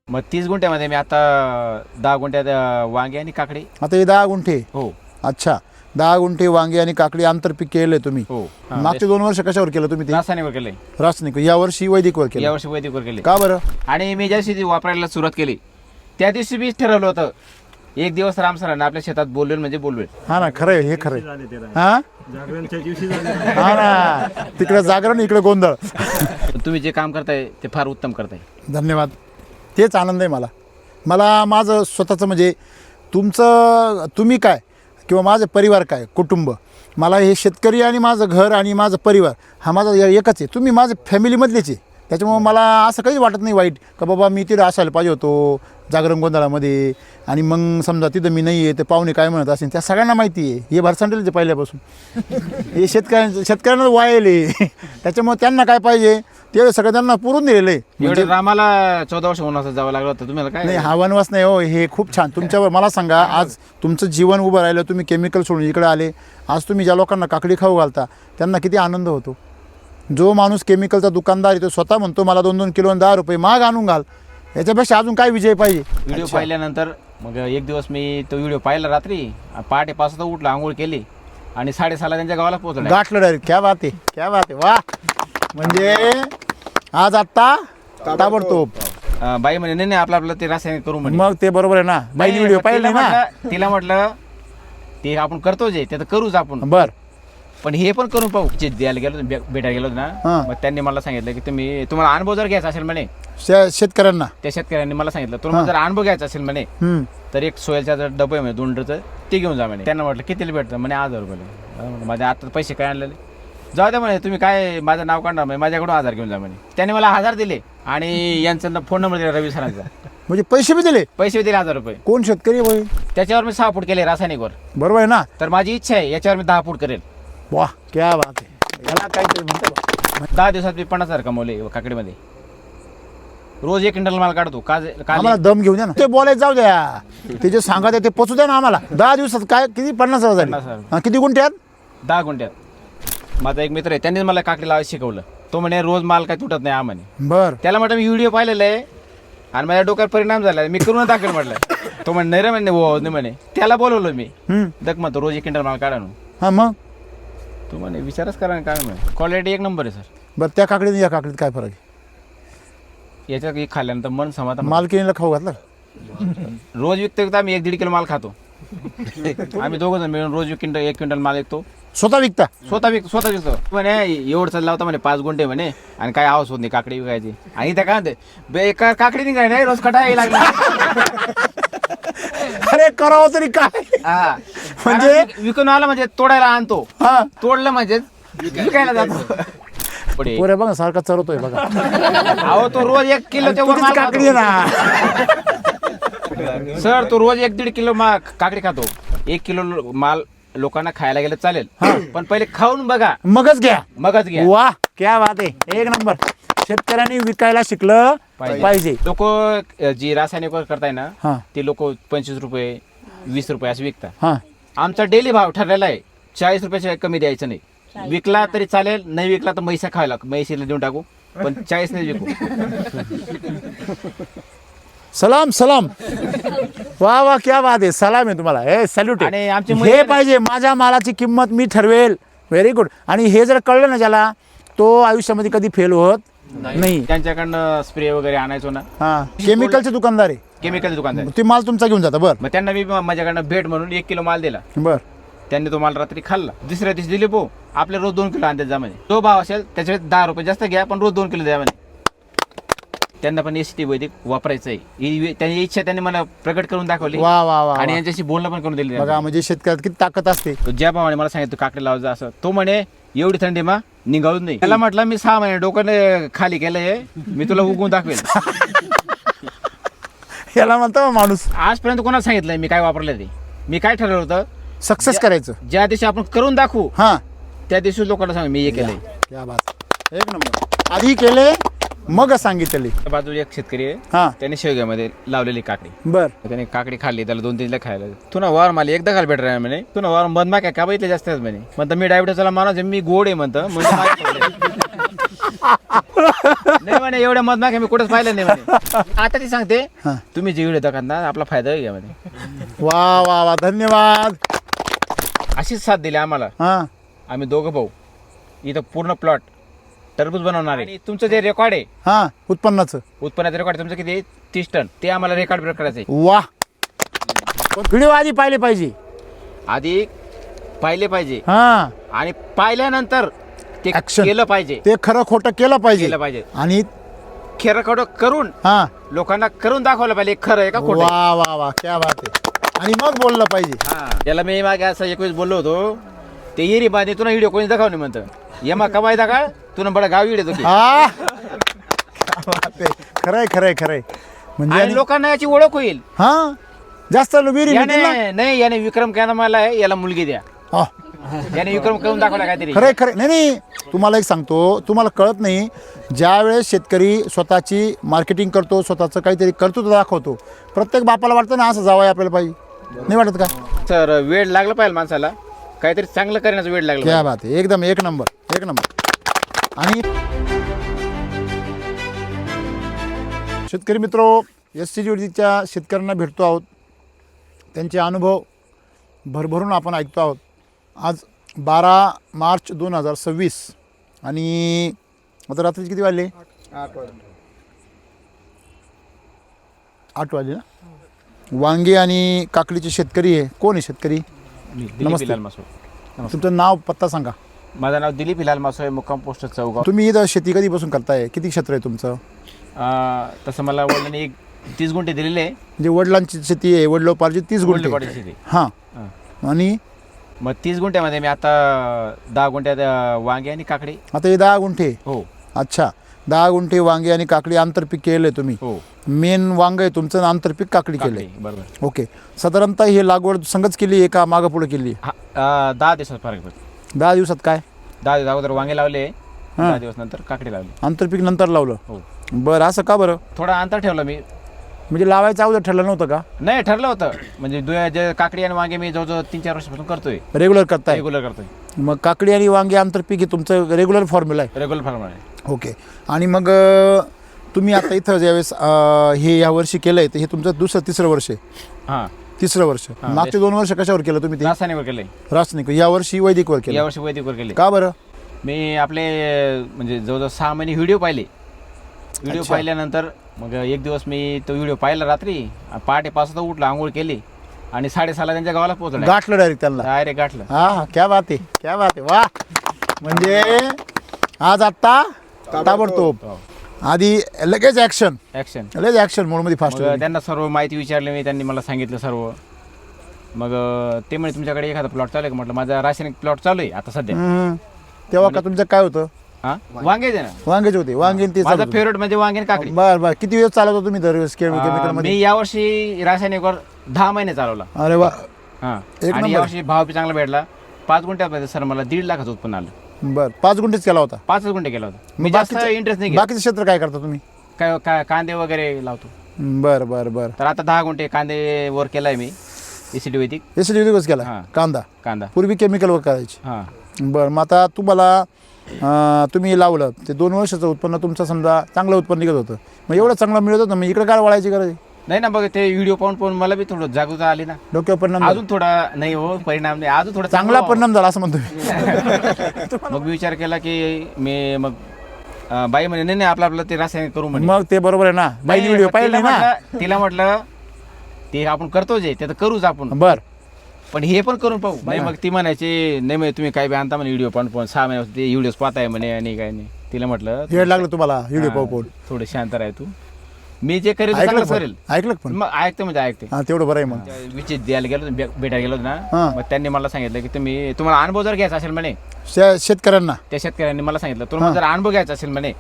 मग 30 गुंठ्यामध्ये मी आता 10 गुंठ्यात वांगे आणि काकडी. आता हे 10 गुंठे. हो. अच्छा, 10 गुंठे वांगे आणि काकडी आंतरपीक केले तुम्ही. हो. मागचे 2 वर्ष कशावर केलं तुम्ही ते? रासायनिक केले. रासायनिक. या वर्षी वैदिकवर केलं. यावर्षी वैदिकवर केले. का बरं? आणि मी ज्या दिवशी वापरायला सुरुवात केली त्या दिवशी मी ठरवलं होतं एक दिवस राम सरांना आपल्या शेतात बोलवेल म्हणजे बोलवेल. हा ना, खरं आहे, हे खरं आहे. हा जागरणच्या दिवशी झाले. हा ना, तिकडे जागरण इकडे गोंधळ. तुम्ही जे काम करताय ते फार उत्तम करताय. धन्यवाद. तेच आनंद आहे मला माझं स्वतःचं म्हणजे तुम्ही काय किंवा माझं परिवार काय, कुटुंब, मला हे शेतकरी आणि माझं घर आणि माझं परिवार हा माझा एकच आहे. तुम्ही माझं फॅमिलीमधलेच आहे. त्याच्यामुळं मला असं काहीच वाटत नाही वाईट का बाबा मी तिथं असायला पाहिजे होतो जागरण गोंधळामध्ये, आणि मग समजा तिथं मी नाही आहे ते पाहुणे काय म्हणत असेल त्या सगळ्यांना माहिती आहे. हे भरसांडेलचे पहिल्यापासून हे शेतकऱ्यांना वायले त्याच्यामुळे त्यांना काय पाहिजे ते सगळं त्यांना पुरून दिलेलं आहे. एवढे रामाला 14 वर्ष वनवासात जावं लागलं होतं तुम्हाला काय? नाही, हा वनवास नाही हो, हे खूप छान. तुमच्यावर मला सांगा, आज तुमचं जीवन उभं राहिलं, तुम्ही केमिकल सोडून इकडे आले. आज तुम्ही ज्या लोकांना काकडी खाऊ घालता त्यांना किती आनंद होतो. जो माणूस केमिकलचा दुकानदार आहे तो स्वतः म्हणतो मला 2-2 किलो आणि 10 रुपये महाग आणून घाल. याच्यापेक्षा अजून काय विजय पाहिजे? व्हिडिओ पाहिल्यानंतर मग एक दिवस मी तो व्हिडिओ पाहिला रात्री, पहाटे 5 उठला, आंघोळ केली आणि 6:30 त्यांच्या गावाला पोहोचलो. गाठलं डायरेक्ट. क्या बात आहे, क्या बात आहे, वा. म्हणजे आज आत्ता ताबडतोब बाई म्हणे नाही नाही आपलं ते रासायनिक करू म्हणे. मग ते बरोबर आहे ना, बाईने व्हिडिओ पाहिला ना. तिला म्हटलं ते आपण करतो जे ते तर करूच आपण, बर. पण हे पण करून पाहू. जे द्यायला गेलो भेटायला गेलो ना, मग त्यांनी मला सांगितलं की तुम्हाला अनुभव जर घ्यायचा असेल म्हणे शेतकऱ्यांना, त्या शेतकऱ्यांनी मला सांगितलं तुम्हाला जर अनुभव घ्यायचा असेल म्हणे तर एक सोयलचा जर डबा आहे म्हणे 2 लिटरचं ते घेऊन जा म्हणे. त्यांना म्हटलं कितीला भेटतं म्हणे 1000 रुपये. माझे आता पैसे काय आणलेले, जाऊ द्या म्हणे तुम्ही काय माझं नाव काढणार म्हणे, माझ्याकडून 1000 घेऊन जा म्हणे. त्यांनी मला 1000 दिले आणि यांचा फोन नंबर दिला रवी सरांचा. म्हणजे पैसे बी दिले? पैसे दिले 1000 रुपये. कोण शेतकरी भाई? त्याच्यावर मी 6 फूट केले रासायनिकवर. बरोबर आहे ना. तर माझी इच्छा आहे याच्यावर मी 10 फूट करेल. वाह, क्या बात आहे. याला काहीतरी म्हणतो. 10 दिवसात मी 50,000 कमवले काकडीमध्ये. रोज 1 क्विंटल माल काढतो. आम्हाला दम घेऊन द्या ना, ते बोलायचं जाऊ द्या, ते जे सांगत आहे ते पोचू द्या ना आम्हाला. 10 दिवसात काय किती? 50,000 झाले. किती गुंठ्यात? 10 गुंठ्यात. माझा एक मित्र आहे त्यांनी मला काकडी लावायला शिकवलं. तो म्हणे रोज माल काय तुटत नाही म्हणे. बर. त्याला म्हटलं मी व्हिडिओ पाहिलेला आहे आणि माझ्या डोक्यावर परिणाम झाला, मी करून दाखवेल म्हटलं. तो म्हणे नाही रे म्हणे हो नाही म्हणे. त्याला बोलवलं मी दक म्हणतो रोज 1 क्विंटल माल काढा. हा मग तो म्हणे विचारच करा काय म्हणे. क्वालिटी 1 नंबर आहे सर. बरं, त्या काकडीत या काकडीत काय फरक आहे? याच्यात खाल्ल्यानंतर मन समाधान. मालकीनीला खाऊ घातलं? रोज विकतो आम्ही 1-1.5 किलो माल खातो. आम्ही 2 जण मिळून रोज 1 क्विंटल माल विकतो. स्वतः विकता? स्वतः विकतो म्हणे. एवढं चालला होता म्हणे 5 गुंठे म्हणे आणि काय आवाज होत नाही काकडी विकायची. आणि त्या काय म्हणते बेकार काकडी निघाय नाही रोज कटाय लागला. अरे करावं तरी काय? म्हणजे विकून आला म्हणजे तोडायला आणतो, हा, तोडलं म्हणजे विकायला जातो. पुरे बघा सारखा चरवतोय बघा. अहो तो रोज 1 किलोच्या वर माल काकडी आहे ना. सर तो रोज 1-1.5 किलो काकडी खातो. 1 किलो माल लोकांना खायला गेलं चालेल, पण पहिले खाऊन बघा मगच घ्या. वा क्या बात आहे, 1 नंबर. शेतकऱ्यांनी विकायला शिकलं पाहिजे. लोक जी रासायनिक करताय ना ते लोक 25 रुपये 20 रुपये असं विकतात. आमचा डेली भाव ठरलेला आहे 40 रुपयाच्या कमी द्यायचं नाही. विकला तरी चालेल, नाही विकला तर म्हैसा खायला म्हैसीला देऊन टाकू, पण 40 नाही विकू. सलाम सलाम. वा वा, क्या बात आहे. सलाम आहे तुम्हाला. हे सॅल्यूट. आणि आमची हे पाहिजे, माझ्या मालाची किंमत मी ठरवेल. Very good. आणि हे जर कळलं ना ज्याला, तो आयुष्यामध्ये कधी फेल होत नाही. त्यांच्याकडनं स्प्रे वगैरे आणायचो ना. केमिकलचे दुकानदार आहे. केमिकल दुकानदार ते माल तुमचा घेऊन जाता. बर. मग त्यांना मी माझ्याकडनं भेट म्हणून 1 किलो माल दिला. बर. त्यांनी तो माल रात्री खाल्ला. दुसऱ्या दिवशी दिले पो आपले रोज 2 किलो आणतात जा म्हणे. जो भाव असेल त्याच्या 10 रुपये जास्त घ्या पण रोज 2 किलो द्या म्हणे. त्यांना पण एसटी वैदिक वापरायचं आहे. त्यांची इच्छा त्यांनी मला प्रकट करून दाखवली. वा वा वा. आणि यांच्याशी बोलणं पण करून दिलं. बघा म्हणजे शेतकऱ्यात किती ताकद असते. ज्या भावाने मला सांगितलं काकडी लावायचं असं, तो म्हणे एवढी थंडी मा निघावूच नाही. त्याला म्हटलं मी 6 महिने डोक्याने खाली केलंय, मी तुला उगवून दाखवेल. याला म्हणतो माणूस. आजपर्यंत कोणाला सांगितलंय मी काय वापरलं ते? मी काय ठरवलं होतं सक्सेस करायचं. ज्या दिवशी आपण करून दाखवू त्या दिवशी लोकांना सांग मी हे केलंय. क्या बात. 1 नंबर. आधी केले मग सांगितले. बाजूला एक शेतकरी आहे, त्याने शेवग्यामध्ये लावलेली काकडी. बर. त्याने काकडी खाल्ली, त्याला 2-3 खायला. तू ना वार मला एकदा खायला भेटणार म्हणे. तू ना वार बंद काय का बघितले जास्त म्हणे. म्हणतं मी डायबिटीसला माणूस मी गोड आहे म्हणतं. नाही म्हणे एवढ्या मधमाग मी कुठंच पाहिलं नाही म्हणे. आता ती सांगते हा. तुम्ही जे व्हिडिओ दाखवत ना आपला फायदा घ्या म्हणे. वा वा वा, धन्यवाद. अशीच साथ दिली आम्हाला. हां आम्ही दोघं भाऊ इथं पूर्ण प्लॉट टरबूज बनवणार आहे. आणि तुमचं जे रेकॉर्ड आहे हां उत्पन्नाचं, उत्पन्नाचं रेकॉर्ड तुमचं किती 30 टन ते आम्हाला रेकॉर्ड ब्रेक करायचं आहे. वा. व्हिडिओ आधी पाहिले पाहिजे. आधी पाहिले पाहिजे हां आणि पाहिल्यानंतर ते Action. केलं पाहिजे. ते खरं खोटं केलं पाहिजे. केलं पाहिजे आणि खरं खोटं करून हां लोकांना करून दाखवलं पाहिजे खरं आहे का खोटं आहे. वा वा वा, क्या बात आहे. आणि मग बोललं पाहिजे. हा त्याला मी मागे असं एक वेळेस बोललो होतो ते येरी बांधे तुला व्हिडिओ कोणी दाखव नाही म्हणतं येमा कमाई दाखा तुला बडा गाव व्हिडिओ की. हा क्या बात आहे. खरंय खरंय खरंय. म्हणजे आणि लोकांना याची ओळख होईल. हां जास्त विहिरी याने निघतील ना. नाही याने विक्रम केला मला आहे याला मुलगी द्या. हा. याने विक्रम करून दाखवला काहीतरी. खरंय खरंय. नाही नाही, तुम्हाला एक सांगतो, तुम्हाला कळत नाही, ज्या वेळेस शेतकरी स्वतःची मार्केटिंग करतो, स्वतःचं काहीतरी कर्तृत्व दाखवतो, प्रत्येक बापाला वाटतं ना असं जावं आपल्याला पाहिजे. नाही वाटत का? तर वेळ लागला पाहिजे माणसाला काहीतरी चांगलं करण्याचा वेळ लागला क्या बात आहे. एकदम एक नंबर एक नंबर. आणि शेतकरी मित्रो, SCGच्या शेतकऱ्यांना भेटतो आहोत, त्यांचे अनुभव भरभरून आपण ऐकतो आहोत. आज 12 मार्च 2026 आणि आता रात्रीचे किती वाजले? 8 वाजले ना. वांगे आणि काकडीचे शेतकरी आहे. कोण आहे शेतकरी? दिलीप नमस्ते. हिलाल मासो. तुमचं नाव पत्ता सांगा. माझं नाव दिलीप हिलाल मासो आहे, मुक्काम पोस्ट चौगाव. तुम्ही इथं शेती कधीपासून करताय? किती क्षेत्र आहे तुमचं? तसं मला वडिलांनी 30 गुंठे दिलेले आहे. म्हणजे वडिलांची शेती आहे, वडिलोपार्जित 30 गुंठे. वडिलोपार्जित शेती. हां. आणि मग 30 गुंठ्यामध्ये मी आता 10 गुंठ्यात वांगे आणि काकडी. आता हे 10 गुंठे. हो अच्छा, 10 गुंठे वांगे आणि काकडी आंतरपीक केलंय तुम्ही. हो मेन वांग आहे तुमचं, आंतरपीक काकडी केलंय. बरोबर. ओके. साधारणतः हे लागवड संगच केली आहे का मागं पुढे केली आहे? 10 दिवसात फरक पडतो. 10 दिवसात काय? 10 दिवस अगोदर वांगे लावले, 10 दिवस नंतर काकडी लावली. आंतरपीक नंतर लावलं? हो. बरं, असं का बरं? थोडा अंतर ठेवलं मी. म्हणजे लावायचं अगोदर ठरलं नव्हतं का? नाही ठरलं होतं म्हणजे जे काकडी आणि वांगे मी जवळजवळ 3-4 वर्षापासून करतोय. रेग्युलर करताय? रेग्युलर करतोय. मग काकडी आणि वांगे आंतरपीक हे तुमचं रेग्युलर फॉर्म्युला आहे? रेग्युलर फॉर्म आहे. ओके. आणि मग तुम्ही आता इथं ज्यावेळेस हे या वर्षी केलंय, तर हे तुमचं तिसरं वर्ष आहे? हां, तिसरं वर्ष. मागचे 2 वर्ष कशावर केलं तुम्ही ते? रासायनिकवर केलंय. रासायनिक. या वर्षी वैदिकवर केलं? यावर्षी वैदिकवर केले. का बरं? मी आपले म्हणजे जवळजवळ 6 महिने व्हिडिओ पाहिले. व्हिडिओ अच्छा. पाहिल्यानंतर मग एक दिवस मी तो व्हिडिओ पाहिला रात्री, पहाटे 5 वाजता उठलो, आंघोळ केली आणि 6:30ला त्यांच्या गावाला पोहोचलो. गाठलं डायरेक्ट त्यांना? डायरेक्ट गाठलं. हा, क्या बात आहे, क्या बात आहे. वा. म्हणजे आज आत्ता ताबडतोब आधी लगेच ॲक्शन लगेच ॲक्शन मोडमध्ये फास्ट. त्यांना सर्व माहिती विचारली मी, त्यांनी मला सांगितलं सर्व. मग ते म्हणे तुमच्याकडे एखादा प्लॉट चालू आहे का? म्हटलं माझा रासायनिक प्लॉट चालू आहे आता सध्या. तेव्हा का तुमचं काय होतं? हां, वांगे दे ना. वांगेच होते. वांगे ते माझा फेवरेट म्हणजे वांगे आणि काकडी. बरं बरं. किती दिवस चालवतो तुम्ही दरवेळेस केमिकल मध्ये? मी यावर्षी रासायनिकवर 10 महिने चालवला. अरे वा. हां. एक आणि नंबर. यावर्षी भाव बी चांगला भेटला. 5 गुंठ्यामध्ये सर मला 1.5 लाखाचं उत्पन्न आलं. बरं, 5 गुंठेच केला होता? 5 गुंठे केला होता. मग मी जास्त बाकीचं- इंटरेस्ट नाही घेत. बाकीचं क्षेत्र काय करता तुम्ही? काय कांदे वगैरे लावतो. बरं बरं बरं. तर आता 10 गुंठे कांदे वर केलाय मी. एसीडी वैदिक एसीडी दिवस केला हां. कांदा? पूर्वी केमिकलवर करायची. हां. बरं, मग आता तुम्हाला तुम्ही लावलं ते 2 वर्षाचं उत्पन्न तुमचं समजा चांगलं उत्पन्न निघत होतं, मग एवढं चांगलं मिळत होतं, मग इकडे काय वळायची गरज आहे? नाही ना, बघ ते व्हिडिओ पाहून मला बी थोडं जागरूकता आली ना. डोक्यावर परिणाम अजून थोडा नाही हो परिणाम नाही, अजून थोडा चांगला परिणाम झाला असं म्हणतो मी. मग मी विचार केला की मी मग बाई म्हणे नाही आपलं ते रासायनिक करू म्हणे. मग ते बरोबर आहे ना, बाईने व्हिडिओ पाहिले ना. तिला म्हटलं ते आपण करतो जे ते तर करूच आपण, बरं, पण हे पण करून पाहू. नाही मग ती म्हणायची नाही म्हणे तुम्ही काय बी आणता म्हणे व्हिडिओ पण 6 महिने ते व्हिडिओ पाहताय म्हणे आणि काय नाही. तिला म्हटलं वेळ लागलं तुम्हाला व्हिडिओ पाहून? थोडं शांत राह तू, मी जे करेल ऐकलं करेल. ऐकलं पण? मग ऐकते म्हणजे ऐकते. हां, तेवढं बरं आहे. मग विचित द्यायला गेलो भेटायला गेलो ना, हां. मग त्यांनी मला सांगितलं की तुम्हाला अनुभव जर घ्यायचा असेल म्हणे शेतकऱ्यांना, त्या शेतकऱ्यांनी मला सांगितलं तुम्हाला जर अनुभव घ्यायचा असेल म्हणे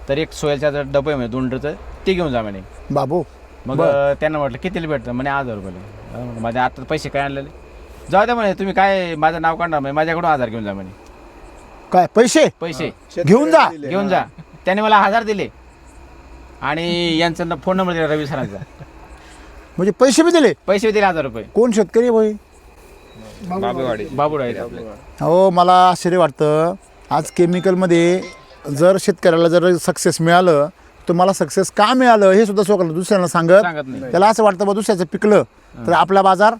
तर एक सोयलचा जर डबं आहे म्हणे 2 लिटरचं ते घेऊन जा म्हणे. बाबू. मग त्यांना म्हटलं कितीला भेटतं म्हणे 1000 रुपयाला. माझ्या आता पैसे काय आणलेले जाऊ द्या म्हणे, तुम्ही काय माझं नाव काढणार म्हणे, माझ्याकडून 1000 घेऊन जा म्हणे. काय पैसे घेऊन जा? घेऊन जा. त्याने मला 1000 दिले आणि यांचा फोन नंबर दिला रवी सरांचा. म्हणजे पैसे बी दिले? पैसे दिले 1000 रुपये. कोण शेतकरी भाई? बाबूराव. हो, मला आश्चर्य वाटतं आज केमिकलमध्ये जर शेतकऱ्याला जर सक्सेस मिळालं तर मला सक्सेस का मिळालं हे सुद्धा स्वतःला दुसऱ्यांना सांगत नाही. त्याला असं वाटतं बा दुसऱ्याचं पिकलं तर आपला बाजार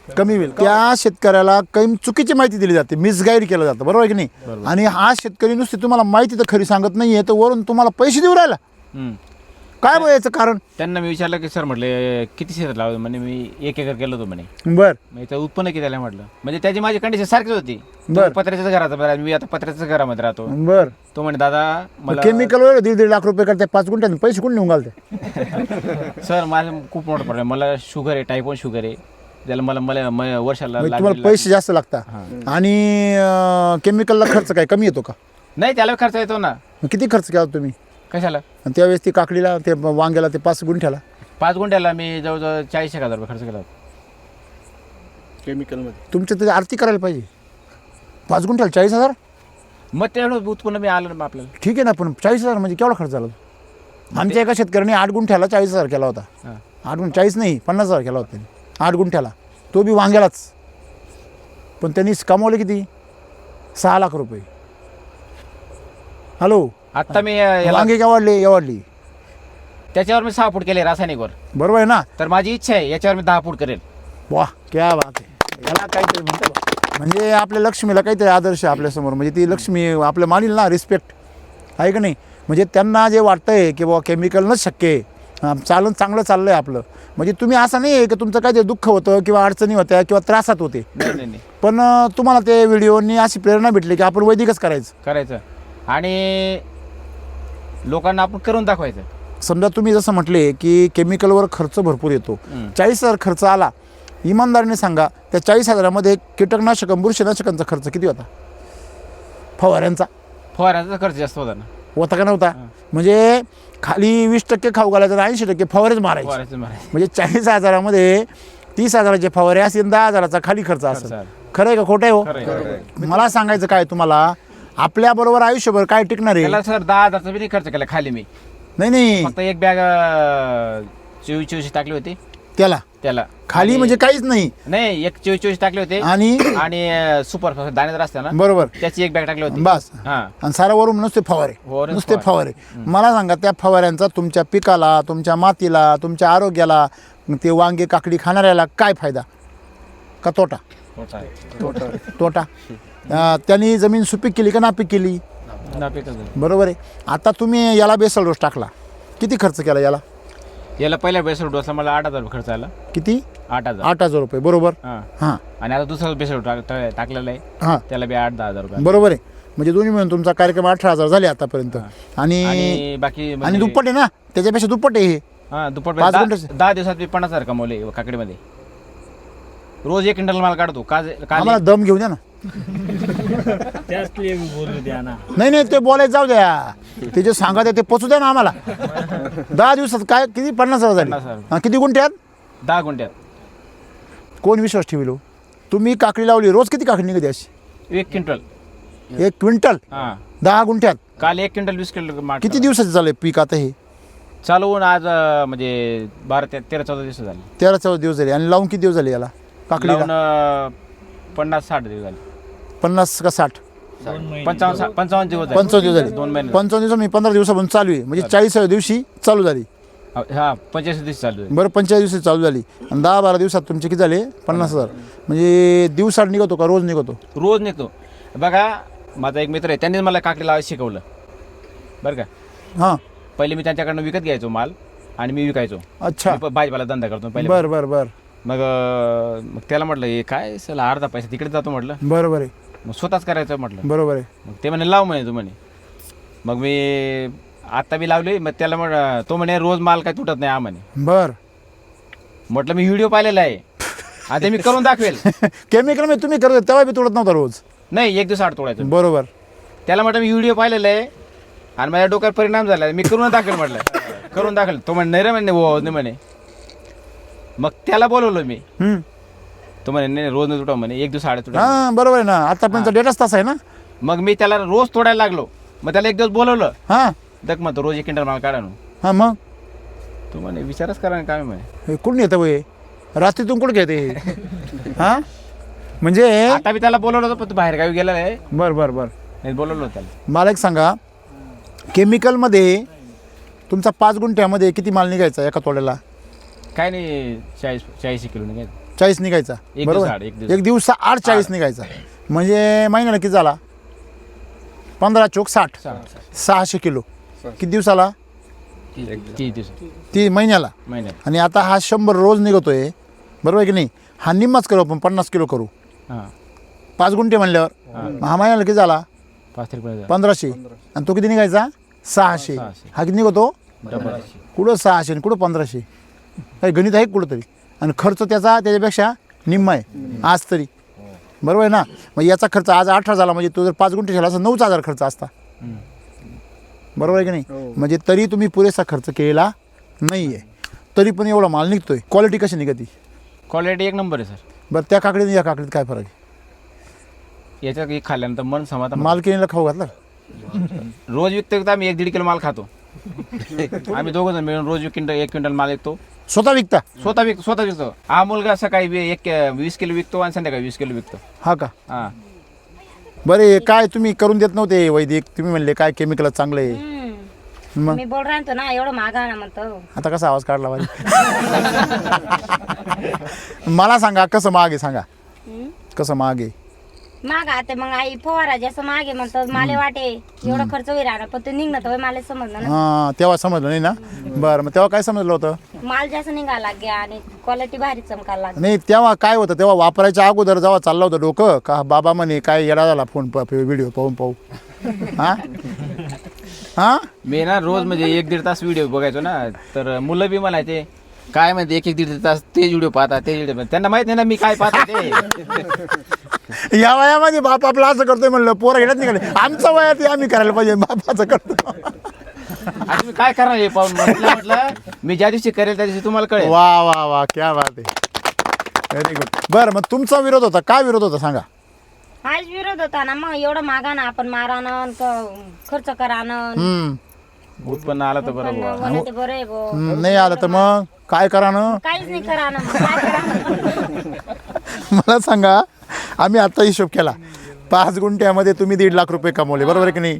कमी होईल. त्या शेतकऱ्याला काही चुकीची माहिती दिली जाते, मिसगाईड केलं जातं, बरोबर आहे की नाही. आणि हा शेतकरी नुसती तुम्हाला माहिती तर खरी सांगत नाहीये तर वरून तुम्हाला पैसे देऊ राहिला. काय बघ याचं कारण. त्यांना मी विचारलं की सर म्हटले किती शेतात लावलं, म्हणे मी 1 एकर केलं होतं म्हणे. बर मग याचं उत्पन्न किती आलं म्हटलं. म्हणजे त्याची माझी कंडिशन सारखीच होती. बरं. पत्र्याच्याच घरात मी आता पत्र्याच्याच घरामध्ये राहतो. बर तो म्हणे दादा मला केमिकल वर 1.5 लाख रुपये करते 5 गुंठ्यात पैसे कोण निघून घालते. सर माझं खूप मोठं प्रॉब्लेम, मला शुगर आहे, टाईप 1 शुगर आहे. त्याला मला वर्षाला तुम्हाला पैसे जास्त लागतात आणि केमिकलला खर्च काय कमी येतो का. नाही त्याला खर्च येतो ना. मग किती खर्च केला तुम्ही कशाला. आणि त्यावेळेस ती काकडीला ते वांग्याला ते 5 गुंठ्याला 5 गुंठ्याला मी जवळजवळ 40,000 रुपये खर्च केला होता केमिकलमध्ये. तुमच्या ते आरती करायला पाहिजे. 5 गुंठ्याला 40,000. मग तेवढं उत्पन्न मी आलं ना आपल्याला. ठीक आहे ना, पण 40,000 म्हणजे केवढा खर्च झाला. आमच्या एका शेतकऱ्याने 8 गुंठ्याला 40,000 केला होता. 40 नाही 50,000 केला होता त्यांनी 8 गुंठ्याला, तो बी वांग्यालाच. पण त्यांनी कमावले किती 6 लाख रुपये. हॅलो, आता मी याला वांगे काय वाढली त्याच्यावर मी 6 फूट केले रासायनिकवर. बरोबर आहे ना. तर माझी इच्छा आहे याच्यावर मी 10 फूट करेल. वाह क्या बात आहे. याला काहीतरी म्हणतो बा. म्हणजे आपल्या लक्ष्मीला काहीतरी आदर्श आहे आपल्यासमोर. म्हणजे ती लक्ष्मी आपल्या मानील ना रिस्पेक्ट आहे का नाही. म्हणजे त्यांना जे वाटतंय की बाबा केमिकलनंच शक्य आहे, चांगलं चाललं आहे आपलं. म्हणजे तुम्ही असं नाही आहे की तुमचं काहीतरी दुःख होतं किंवा अडचणी होत्या किंवा त्रासात होते, नाही पण तुम्हाला ते व्हिडिओनी अशी प्रेरणा भेटली की आपण वैदिकच करायचं. आणि लोकांना आपण करून दाखवायचं. समजा तुम्ही जसं म्हटले की केमिकलवर खर्च भरपूर येतो. 40,000 खर्च आला, इमानदारीने सांगा त्या 40,000मध्ये कीटकनाशक बुरशीनाशकांचा खर्च किती होता. फवाऱ्यांचा खर्च जास्त होता ना. होता का नव्हता. म्हणजे खाली 20% खाऊ घालायचं आणि 80% फवारेच मारायचे. म्हणजे 40,000मध्ये 30,000चे फवारे असेल, 10,000चा खाली खर्च असेल. खरं आहे का खोटं आहे हो. मला सांगायचं काय तुम्हाला, आपल्या बरोबर आयुष्यभर काय टिकणार आहे. त्याला सर 10,000चा बी नाही खर्च केला खाली मी. नाही फक्त एक बॅग 24 टाकली होती त्याला खाली. म्हणजे काहीच नाही एक 24 टाकले होते आणि सुपर दाणेदार असते ना, बरोबर, त्याची एक बॅग टाकली होती बस. आणि सारा वरून नुसते फवारे. मला सांगा त्या फवाऱ्यांचा तुमच्या पिकाला, तुमच्या मातीला, तुमच्या आरोग्याला, ते वांगे काकडी खाणाऱ्याला काय फायदा का तोटा. तोटा. त्यांनी जमीन सुपीक केली का नापीक केली. बरोबर आहे. आता तुम्ही याला बेसल डोस टाकला, किती खर्च केला याला पहिल्या बेसल डोसला मला 8,000 रुपये खर्च आला. किती 8,000 रुपये. बरोबर. हां. आणि आता दुसरा बेसल टाकलेला आहे. हां, त्याला बी 8-10,000 रुपये. बरोबर आहे. म्हणजे दोन्ही मिळून तुमचा कार्यक्रम 18,000 झाले आतापर्यंत. आणि बाकी आणि दुप्पट आहे ना, त्याच्यापेक्षा दुप्पट आहे हे. दुप्पट. 5 गुंठे 10 दिवसात मी 50,000 कमवले काकडीमध्ये. रोज 1 क्विंटल माल काढतो. आम्हाला दम घेऊ द्या ना. नाही ते बोलायचं जाऊ द्या, ते जे सांगत आहे ते पोचू द्या ना आम्हाला. 10 दिवसात काय किती 50,000 झाले. किती गुंठ्यात. 10 गुंठ्यात. कोण विश्वास ठेवलो. तुम्ही काकडी लावली, रोज किती काकडी निघते अशी. 1 क्विंटल. 1 क्विंटल 10 गुंठ्यात. काल 1 क्विंटल 20 किलो. किती दिवसाचं झालंय पीक आता हे. चालवून आज म्हणजे 13-14 दिवस झाले. 13-14 दिवस झाले. आणि लावून किती दिवस झाले याला काकडीला. 50-60 दिवस झाले. 50 का 60. 55 दिवस 55 दिवस झाले. 2 महिने. 55 दिवस मी 15 दिवसापासून चालू आहे. म्हणजे 40व्या दिवशी चालू झाली. 85 दिवस चालू आहे. बरं 45 दिवशी चालू झाली. आणि 10-12 दिवसात तुमचे किती झाले 50,000. म्हणजे दिवसात निघतो का रोज निघतो. रोज निघतो. बघा माझा एक मित्र आहे, त्यांनी मला काकडी लावायला शिकवलं बरं का. हां, पहिले मी त्यांच्याकडनं विकत घ्यायचो माल आणि मी विकायचो. अच्छा. भाजीपाला धंदा करतो पहिले. बरं. मग त्याला म्हटलं हे काय चला अर्धा पैसा तिकडे जातो म्हटलं. बरोबर आहे. मग स्वतःच करायचं म्हटलं. बरोबर आहे. मग ते म्हणे लाव म्हणे तू म्हणे. मग मी आता बी लावली. मग त्याला तो म्हणे रोज माल काय तुटत नाही म्हणे. बरं म्हटलं मी व्हिडिओ पाहिलेला आहे, आता मी करून दाखवेल. केमिकल मध्ये तुम्ही करत तेव्हा बी तोडत नव्हता रोज. नाही 1 दिवस आड तोडायचं. बरोबर. त्याला म्हटलं मी व्हिडिओ पाहिलेला आहे आणि माझ्या डोक्यावर परिणाम झाला, मी करून दाखवेल म्हटलं. करून दाखवेल. तो म्हणे नाही रे म्हणे हो नाही म्हणे. मग त्याला बोलवलं मी. तो म्हणे नाही रोज न तुटा म्हणे, 1 दिवस आड तुटा. हां बरोबर आहे ना. आतापर्यंत डेटाच तास आहे ना. मग मी त्याला रोज तोडायला लागलो. मग त्याला 1 दिवस बोलवलं. हां दक म्हणतो रोज 1 क्विंटल माल काढा. हां मग तो म्हणे विचारच करा काय म्हणे. हे कुठून येतं वय रात्रीतून कुठं घेते. हां म्हणजे आता मी त्याला बोलवलं होतं पण तू बाहेर गावी गेला आहे. बरं नाही बोलवलं होतं त्याला. मला एक सांगा, केमिकलमध्ये तुमचा 5 गुंठ्यामध्ये किती माल निघायचा एका तोड्याला? काय नाही 40 किलो नाही 40 निघायचा, एक बरोबर. दिवसाआड, एक दिवस. एक दिवसा 40 निघायचा, म्हणजे महिन्याला किती झाला? 15 चोक 60, 600 किलो. किती दिवसाला? 30 दिवस ती महिन्याला. आणि आता हा 100 रोज निघतोय, बरोबर आहे की नाही? हा निम्माच करू आपण, 50 किलो करू. हां 5 गुंठे म्हणल्यावर हा महिन्याला किती झाला? 1500. आणि तो किती निघायचा? 600. हा किती निघतो? कुठं 600 आणि कुठं 1500? काही गणित आहे कुठं तरी. आणि खर्च त्याच्यापेक्षा निम्मा आहे आज तरी, बरोबर आहे ना? मग याचा खर्च आज 18 झाला, म्हणजे तो जर 5 गुंठे झाला असता 9,000 खर्च असता, बरोबर आहे की नाही? म्हणजे तरी तुम्ही पुरेसा खर्च केलेला नाही आहे, तरी पण एवढा माल निघतोय. क्वालिटी कशी निघती? क्वालिटी एक नंबर आहे सर. बरं, त्या काकडीने या काकडीत काय फरक आहे? याच्यात खाल्ल्यानंतर मन समाधान. माल केलेला खाऊ घातला? रोज विकतो आम्ही 1-1.5 किलो माल खातो. आम्ही दोघं जण मिळून रोज 1 क्विंटल माल विकतो. स्वतः विकता? स्वतः विकतो. हा मुलगा सकाळी 20 किलो विकतो आणि संध्याकाळी 20 किलो विकतो. हा का? हां. बरे, काय तुम्ही करून देत नव्हते वैदिक? तुम्ही म्हणले काय केमिकल चांगलं आहे. मग मी बोल राहतो ना, एवढं मागा ना म्हणतो. आता कसा आवाज काढला पाहिजे? मला सांगा कसं माग आहे, सांगा कसं माग आहे. माग आता मग आई फवारा जसं मागे म्हणतो माले वाटे एवढं खर्च होईल राहणार, पण ते निघणं तर माले समजलं ना. हां, तेव्हा समजलं नाही ना? बरं, मग तेव्हा काय समजलं होतं? माल जास्त निघायला लागल्या आणि क्वालिटी भारी चमकायला लागली. नाही, तेव्हा काय होतं? तेव्हा वापरायच्या अगोदर जेव्हा चाललं होतं डोकं का बाबा म्हणे काय येडा झाला फोन व्हिडिओ पाहू. हां हां, मी ना रोज म्हणजे 1-1.5 तास व्हिडिओ बघायचो ना, तर मुलं बी म्हणायचे काय म्हणते 1-1.5 तास तेच व्हिडिओ पाहता, ते व्हिडिओ. त्यांना माहित नाही ना मी काय पाहतो ते. या वयामध्ये बाप आपला असं करतोय म्हणलं, पोरं घेण्यात निघाले. आमचं वयात आम्ही करायला पाहिजे, बापाचं करतो. आता तुम्ही काय करणार हे पाहून? म्हटलं मी ज्या दिवशी करेल त्या दिवशी तुम्हाला कळेल. वा वा वा, क्या बात आहे, व्हेरी गुड. बरं, मग तुमचा विरोध होता, काय विरोध होता सांगा? हाच विरोध होता ना, मग एवढं मागा ना आपण मारानं खर्च करानं. उत्पन्न आलं तर बरोबर. ते बरं आहे गो. नाही आलं तर मग काय करा ना? काहीच नाही करानं, मग काय करानं? मला सांगा, आम्ही आता हिशोब केला, 5 गुंठ्यामध्ये तुम्ही 1.5 लाख रुपये कमवले, बरोबर आहे की नाही?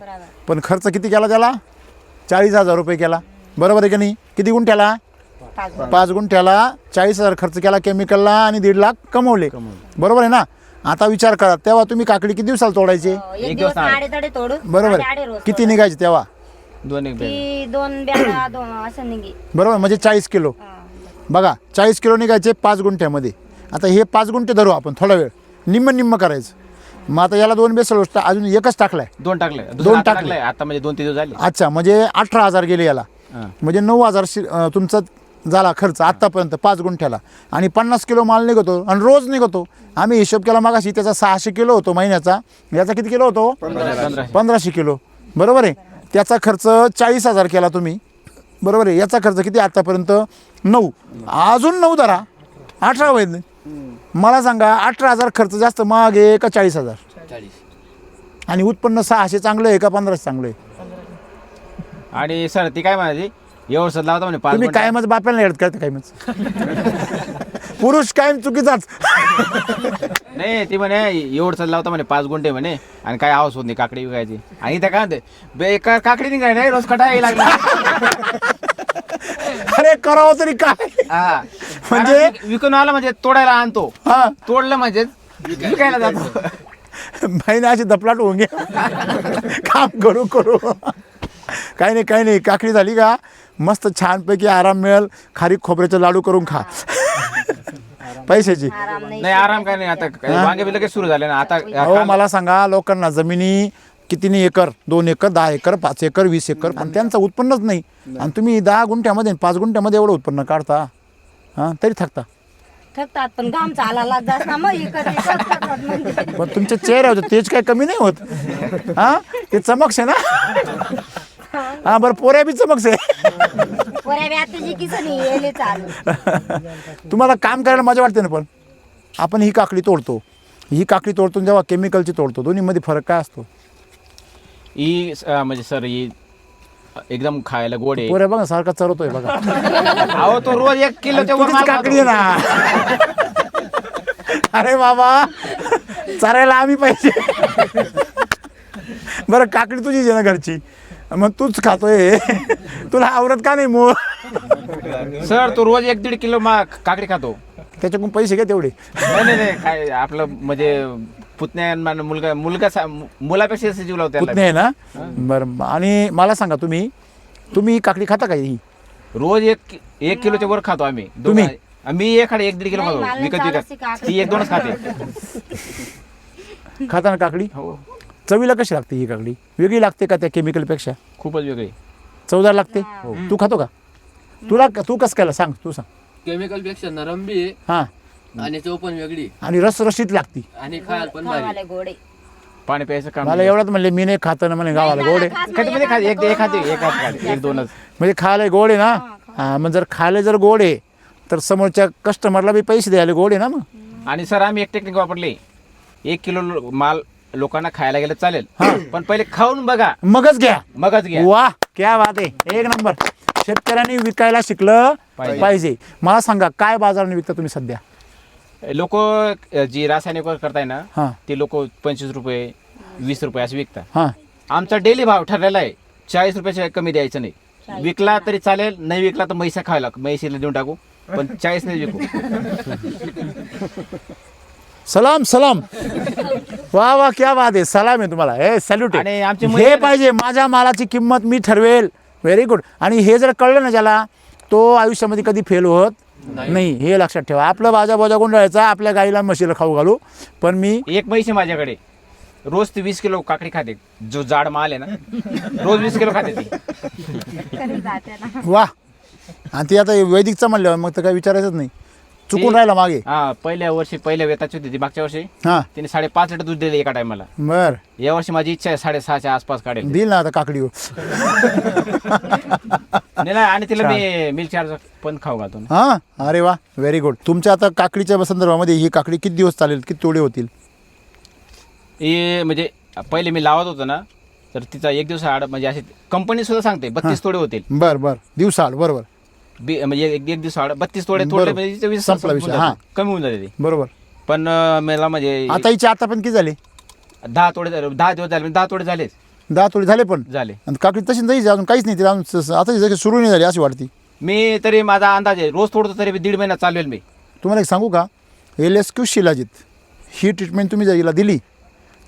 पण खर्च किती केला त्याला? 40,000 रुपये केला, बरोबर आहे की नाही? किती गुंठ्याला? 5 गुंठ्याला 40,000 खर्च केला केमिकलला आणि 1.5 लाख कमवले, बरोबर आहे ना? आता विचार करा, तेव्हा तुम्ही काकडी किती दिवसाला तोडायचे? एक दिवस आडे तडे तोडू. बरोबर आडे आहे. रोज किती निघायचे तेव्हा? 2-1 ती 2 बॅगा 2 असं निघी. बरोबर, म्हणजे 40 किलो. बघा, 40 किलो निघायचे 5 गुंठ्यामध्ये. आता हे 5 गुंठे धरू आपण, थोडा वेळ निम्म करायचं. मग आता याला 2 बेसल अजून एकच टाकलाय, 2 टाकले, 2 टाकले आता म्हणजे 2-3 दिवस झाले. अच्छा, म्हणजे 18,000 गेले याला, म्हणजे 9,000 तुमचा झाला खर्च आतापर्यंत 5 गुंठ्याला. आणि 50 किलो माल निघतो आणि रोज निघतो. आम्ही हिशोब केला मागाशी, त्याचा 600 किलो होतो महिन्याचा, याचा किती किलो होतो? 1500 किलो, बरोबर आहे. त्याचा खर्च 40,000 केला तुम्ही, बरोबर आहे. याचा खर्च किती आतापर्यंत? 9, अजून 9 धरा, 18 होईल. मला सांगा, 18,000 खर्च जास्त महाग आहे का 40,000? आणि उत्पन्न 600 चांगलं आहे का 1500 चांगलं आहे? आणि सर ती काय म्हणायची, एवढं लावता म्हणे 5 तुम्ही कायमच बापायला येत करता कायमच. पुरुष कायम चुकीचाच. नाही, ती म्हणे एवढं लावता म्हणे 5 गुंठे म्हणे, आणि काय आवाज होत नाही काकडी विकायची. आणि त्या काय म्हणते बेकार काकडी निघाय नाही, रोज कटायला लागला. अरे करावं तरी काय? हा, म्हणजे विकून आला म्हणजे तोडायला आणतो, हा, तोडलं म्हणजे विकायला जातो. बहिणी अशी दपलाट होऊन घ्या, काम करू काही नाही. काकडी झाली का मस्त छानपैकी आराम मिळेल. खारीक खोबऱ्याचे लाडू करून खा. पैशाची आराम नाही. नाही, आराम काय नाही. आता वांगे बी लगेच सुरू झाले ना आता. हो, मला सांगा, लोकांना जमिनी कितीनी acre, 2 acre, 10 acre, 5 acre, 20 acre, पण त्यांचं उत्पन्नच नाही. आणि तुम्ही 10 गुंठ्यामध्ये 5 गुंठ्यामध्ये एवढं उत्पन्न काढता, हां, तरी थकतात, पण घाम चालायला लागतात ना, मग म्हणजे. पण तुमच्या चेहऱ्यावर तेज काय कमी नाही होत. हां, ते चमक्स आहे ना. हां, बरं, पोऱ्या बी चमक्स आहे. तुम्हाला काम करायला मजा वाटते ना. पण आपण ही काकडी तोडतो जेव्हा केमिकलची तोडतो, दोन्हीमध्ये फरक काय असतो? ही म्हणजे सर ही एकदम खायला गोड आहे. पोऱ्या बघा सारखा चरवतोय बघा. अहो, तो रोज 1 किलोच्या वर माल काकडी आहे ना. अरे बाबा, चारायला आम्ही पाहिजे. बरं, काकडी तुझीच आहे ना घरची? मग तूच खातोय तुला आवडत का नाही मूळ सर तो रोज 1-1.5 किलो काकडी खातो. त्याच्याकडून पैसे घे तेवढे. नाही काय आपलं म्हणजे पुतण्या मुलापेक्षा जास्त जीव लावतो पुतणे आहे ना. बरं आणि मला सांगा तुम्ही काकडी खाता का ही? रोज 1 किलोच्या वर खातो आम्ही. तुम्ही? मी 1.5 किलो खातो नाही, विकत मला विकत. काकडी. ती 1-2च खाते. खाता ना काकडी? हो चवीला कशी लागते ही काकडी? वेगळी लागते का त्या केमिकलपेक्षा? खूपच वेगळी. चवदार लागते. तू खातो का? तू कसं केलं सांग, तू सांग. केमिकल पेक्षा नरम बी आहे हां आणि चव पण वेगळी आणि रसरशीत लागती. आणि खायला पण भारी. खावाले गोडे. पाणी प्यायचं काम मला एवढंच म्हणले मी नाही खात ना म्हणे गावाला गोडे. खाते खाते एक खाते 1-2च. म्हणजे खायला गोड आहे ना. हां मग जर खायला जर गोड आहे तर समोरच्या कस्टमरला बी पैसे द्यायला गोड आहे ना मग. आणि सर आम्ही एक टेक्निक वापरली. 1 किलो माल लोकांना खायला गेलं चालेल पण पहिले खाऊन बघा मगच घ्या. मगच घ्या. वा क्या बात आहे, एक नंबर. शेतकऱ्यांनी विकायला शिकलं पाहिजे. मला सांगा काय बाजाराने विकता तुम्ही सध्या? लोक जी रासायनिक करताय ना हां ते लोक 25 रुपये 20 रुपये असं विकतात. हां आमचा डेली भाव ठरलेला आहे 40 रुपयाच्या कमी द्यायचं नाही. विकला तरी चालेल, नाही विकला तर म्हैसा खायला म्हैशीला देऊन टाकू पण 40 नाही विकू. सलाम सलाम. वा वा क्या बात आहे, सलाम आहे तुम्हाला. हे सॅल्यूट आणि आमची हे पाहिजे. माझ्या मालाची किंमत मी ठरवेल. Very good. आणि हे जर कळलं ना ज्याला तो आयुष्यामध्ये कधी फेल होत नाही. हे लक्षात ठेवा. आपलं बाजा गुंडाळायचा, आपल्या गाईला म्हशीला खाऊ घालू. पण मी एक म्हैस आहे माझ्याकडे, रोज ती 20 किलो काकडी खाते. जो जाड माल आहे ना रोज 20 किलो खाते ती. कधी जाते ना. वा. आणि ती आता वैदिकचं म्हणल्यावर मग तर काही विचारायचंच नाही. चुकून राहिला मागे. हा पहिल्या वेताची होती ती मागच्या वर्षी. हां तिने 5.5 लिटर दूध दिले एका टायमाला. बर या वर्षी माझी इच्छा आहे 6.5च्या आसपास काढेल. दिल ना आता काकडीवर. नाही आणि तिला मी मिल्क चार्ज पण खाऊ घालतो ना. हां अरे वा व्हेरी गुड. तुमच्या आता काकडीच्या संदर्भामध्ये ही काकडी किती दिवस चालेल, किती तोडे होतील? हे म्हणजे पहिले मी लावत होतो ना तर तिचा 1 दिवस आड म्हणजे असे कंपनी सुद्धा सांगते 32 तोडे होतील. बर बर दिवसाआड बरोबर म्हणजे एक दिवस आड 32 तोडे तोडले म्हणजे तिचे 20 संपला विषय. होऊन हां. जाते. कमी होऊन जाते ती. बरोबर. पण मला म्हणजे आता हिचे आता पण किती झाले? 10 तोडे झाले, 10 दिवस झाले, 10 तोडे झालेच 10 तोडे झाले पण. झाले. आणि काकडी तशी जायची अजून काहीच नाही तिला अजून आता जशी सुरू नाही झाली अशी वाटते. मी तरी माझा अंदाज आहे रोज तोडतो तरी 1.5 महिना चालवेल मी. तुम्हाला एक सांगू का, LSQ शिलाजीत ही ट्रीटमेंट तुम्ही जर हिला दिली.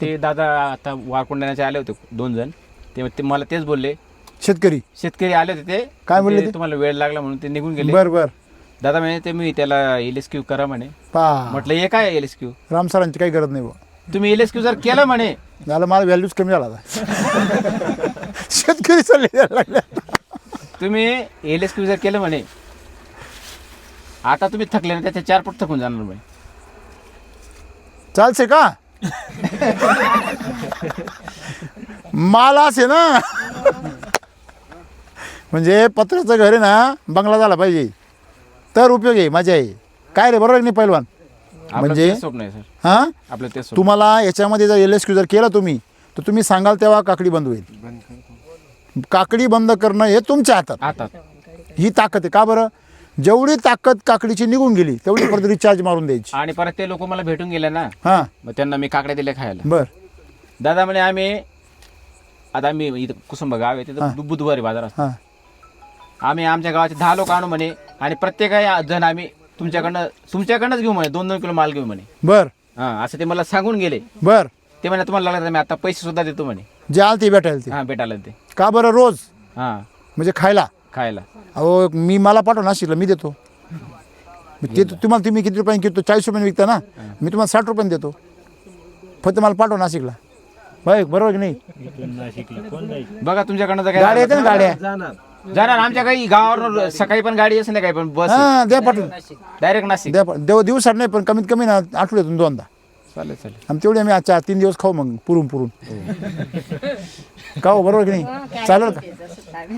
ते दादा आता वारकुंडाण्याचे आले होते 2 जण. ते मला तेच बोलले, शेतकरी आले होते ते काय बोलले ते? तुम्हाला वेळ लागला म्हणून ते निघून गेले. बर बर. दादा म्हणे ते मी त्याला LSQ करा म्हणे. पा म्हटलं हे काय LSQ? राम सरांची काही गरज नाही बुवा. तुम्ही LSQ जर केलं म्हणे झालं मला व्हॅल्यूज कमी झाला आता. शेतकरी चालले द्यायला लागले. तुम्ही LSQ जर केलं म्हणे आता तुम्ही थकले ना त्याच्या 4 पट थकून जाणार म्हणे. चालसे का माल असे ना. म्हणजे पत्र्याचं घर आहे ना बंगला झाला पाहिजे तर उपयोग आहे, मजा आहे. काय रे बरोबर नाही पैलवान? आपलं म्हणजे तेच स्वप्न आहे सर. हां आपलं तेच स्वप्न. तुम्हाला याच्यामध्ये जर LSQ जर केलं तुम्ही तर तुम्ही सांगाल तेव्हा काकडी बंद होईल. काकडी बंद करणं हे तुमच्या हातात. आता ही ताकद आहे. का बरं? जेवढी ताकद काकडीची निघून गेली तेवढी परत रिचार्ज मारून द्यायची. आणि परत ते लोक मला भेटून गेले ना हां मग त्यांना मी काकड्या दिल्या खायला. बर. दादा म्हणे आम्ही इथं कुसुंब गाव आहे तिथं बुधवारी बाजार असतो. हां आम्ही आमच्या गावाचे 10 लोक आणू म्हणे आणि प्रत्येक जण आम्ही तुमच्याकडनंच घेऊ म्हणे 2-2 किलो माल घेऊ म्हणे. बर हां असं ते मला सांगून गेले. बर. ते म्हणे तुम्हाला लागलं तर मी आता पैसे सुद्धा देतो म्हणे. जे आल ते भेटायला ते. हां भेटायला ते. का बरं? रोज हां म्हणजे खायला. खायला. अहो मला पाठव नाशिकला, मी देतो. ते तुम्हाला तुम्ही किती रुपयाने किलो 40 रुपयाने विकता ना, मी तुम्हाला 60 रुपयाने देतो. फक्त मला पाठव नाशिकला. बाय बरोबर की नाही? बघा तुमच्याकडनं जर गाड्या येते ना गाड्या. जाणार आमच्या काही गावावर सकाळी पण गाडी असेल काही पण बस हां द्या पाठवून. डायरेक्ट नाशिक. देव दिवसात नाही पण कमीत कमी ना आठवड्यातून 2दा. चालेल. आणि तेवढी आम्ही 4-3 दिवस खाऊ मग पुरून का हो बरोबर की नाही? चालेल का?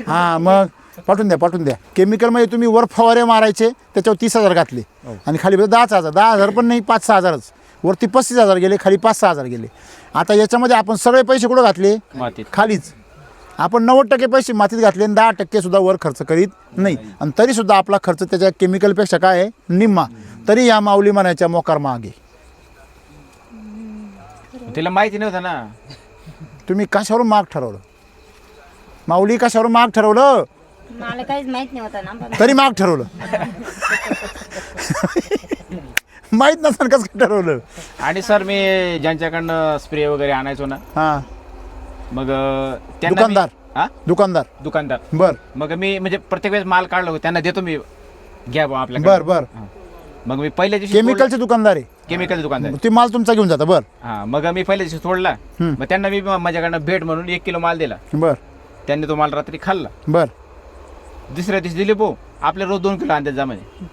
हां मग पाठवून द्या. केमिकलमध्ये तुम्ही वर फवारे मारायचे त्याच्यावर 30,000 घातले आणि खाली 10,000 पण नाही 5-6 हजारच. वरती 35,000 गेले, खाली 5-6 हजार गेले. आता याच्यामध्ये आपण सगळे पैसे कुठं घातले? मातीत. खालीच. आपण 90% पैसे मातीत घातले आणि 10% सुद्धा वर खर्च करीत नाही. आणि तरी सुद्धा आपला खर्च त्याच्या केमिकलपेक्षा काय आहे? निम्मा. तरी या माऊली म्हणायच्या मोकार मागे. तिला माहिती नव्हतं ना. तुम्ही कशावरून मार्क ठरवलं? माऊली कशावरून माग ठरवलं? मला काहीच माहित नाही होतं ना पण तरी माग ठरवलं. माहीत नसेल कसं काय ठरवलं. आणि सर मी ज्यांच्याकडनं स्प्रे वगैरे आणायचो ना, हां मग त्यांना दुकानदार? हा दुकानदार. दुकानदार. बर मग मी म्हणजे प्रत्येक वेळेस माल काढलो त्यांना देतो मी, घ्या बा आपल्याकडे. बर बर. मग मी पहिल्या दिवशी केमिकलचे दुकानदार आहे? केमिकल दुकानदार. ते माल तुमचा घेऊन जाता? बर हा, मग मी पहिल्या दिवशी सोडला. मग त्यांना मी माझ्याकडनं भेट म्हणून 1 किलो माल दिला. बर त्यांनी तो माल रात्री खाल्ला. बर. दुसऱ्या दिवशी दिले भाऊ आपले रोज 2 किलो आणतात जा म्हणे.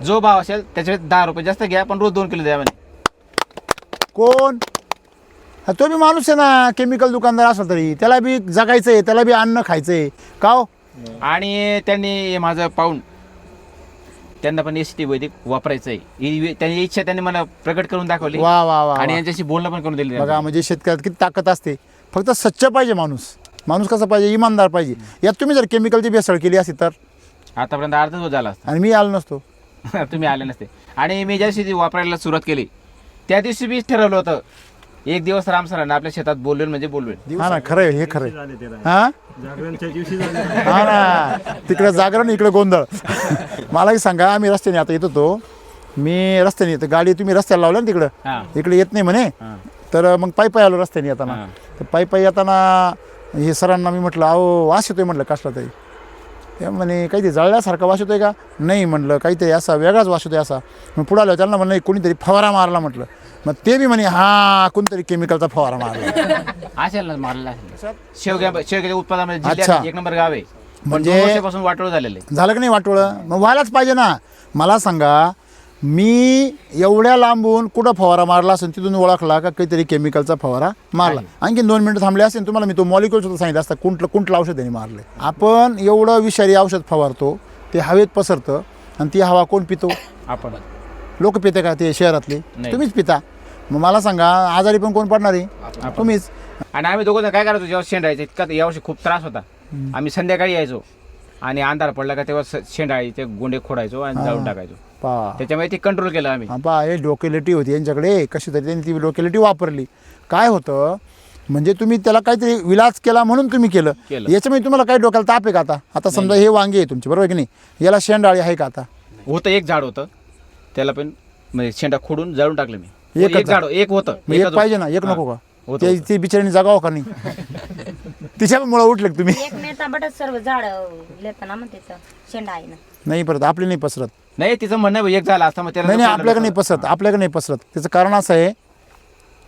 जो भाव असेल त्याच्या 10 रुपये जास्त घ्या पण रोज 2 किलो द्या म्हणे. कोण? हा, तो बी माणूस आहे ना. केमिकल दुकानदार असला तरी त्याला बी जगायचं आहे, त्याला बी अन्न खायचं आहे का हो? आणि त्यांनी माझं पाहून त्यांना पण ST वैदिक वापरायचं आहे. त्यांनी इच्छा त्यांनी मला प्रकट करून दाखवली. वा वा वा आणि वा. यांच्याशी बोलणं पण करून दिलं. बघा म्हणजे शेतकऱ्यात किती ताकद असते. फक्त सच्च पाहिजे माणूस. माणूस कसा पाहिजे? इमानदार पाहिजे. यात तुम्ही जर केमिकलची भेसळ केली असती तर आतापर्यंत अर्धच होत झाला आणि मी आलो नसतो. असता. तुम्ही आले नसते. आणि मी ज्या दिवशी ती वापरायला सुरुवात केली त्या दिवशी मी ठरवलं होतं एक दिवस राम सरांना आपल्या शेतात बोलवेल म्हणजे बोलवेल. हा ना, खरं आहे हे, खरं आहे. हा हा ना, तिकडे जागरण इकडे गोंधळ. मलाही सांगा, आम्ही रस्त्याने आता येत होतो. मी रस्त्याने येतो, गाडी तुम्ही रस्त्याला लावल्या ना हा. तिकडं, इकडे येत नाही म्हणे. हा. तर मग पायी आलो रस्त्याने येताना. हा. तर पायी येताना हे सरांना मी म्हटलं, अहो वास येतोय म्हटलं कसला तरी. ते म्हणे काहीतरी जळल्यासारखा वास येतोय का? नाही म्हटलं, काहीतरी असा वेगळाच वास येतोय असा. मग पुढे आलो त्यांना म्हणलं कोणीतरी फवारा मारला म्हटलं. मग ते बी म्हणे हा कोणतरी केमिकलचा फवारा मारला. असेल ना, मारलेला असेल. शेवग्याच्या उत्पादनामध्ये अच्छा. जिल्ह्यात 1 नंबर गाव आहे. म्हणजे- 2 वर्षापासून वाटोळ झालेलं आहे. झालं की नाही वाटोळं? मग व्हायलाच पाहिजे ना. मला सांगा, मी एवढ्या लांबून कुठं फवारा मारला असेल तिथून ओळखला का काहीतरी केमिकलचा फवारा मारला. आणखीन 2 मिनिटं थांबले असेल तुम्हाला मी तो मॉलिक्यूल सुद्धा सांगितलं असतं कुठलं औषध त्यांनी मारले. आपण एवढं विषारी औषध फवारतो, ते हवेत पसरतं आणि ती हवा कोण पितो? आपण लोक पिते का? ते शहरातले नाही. तुम्हीच पिता. मग मला सांगा, आजारी पण कोण पडणार आहे? तुम्हीच. आणि आम्ही दोघं जण काय करायचो जेव्हा शेंडायचं इतका यावर्षी खूप त्रास होता. आम्ही संध्याकाळी यायचो आणि अंधार पडला का तेव्हा शेंडाळीचे गोंडे खोडायचो आणि जाळून टाकायचो. त्याच्यामुळे ते कंट्रोल केलं आम्ही. पा हे डोकेलिटी होती यांच्याकडे, कशी तरी त्यांनी ती डोकेलिटी वापरली. काय होतं म्हणजे तुम्ही त्याला काहीतरी विलाज केला म्हणून तुम्ही केलं. याच्यामुळे तुम्हाला काही डोक्याला ताप आहे का? आता समजा हे वांगे आहे तुमचे, बरोबर की नाही? याला शेंडाळी आहे का? आता होतं एक झाड होतं त्याला पण म्हणजे शेंडा खोडून जाळून टाकलं मी. एकच एक झाड एक होतं. मग एक पाहिजे ना, एक नको का? होतं. ती बिचारीने जगावं का नाही? तिच्यामुळे उठले का तुम्ही? एक नेता बटच सर्व झाड लेताना मग त्याचं शेंडा आहे ना. नाही, परत आपली नाही पसरत. नाही तिचं म्हणणं एक झालं असतं मग त्याला नाही नाही, आपल्याकडे नाही पसरत. आपल्याकडे नाही पसरत. त्याचं कारण असं आहे,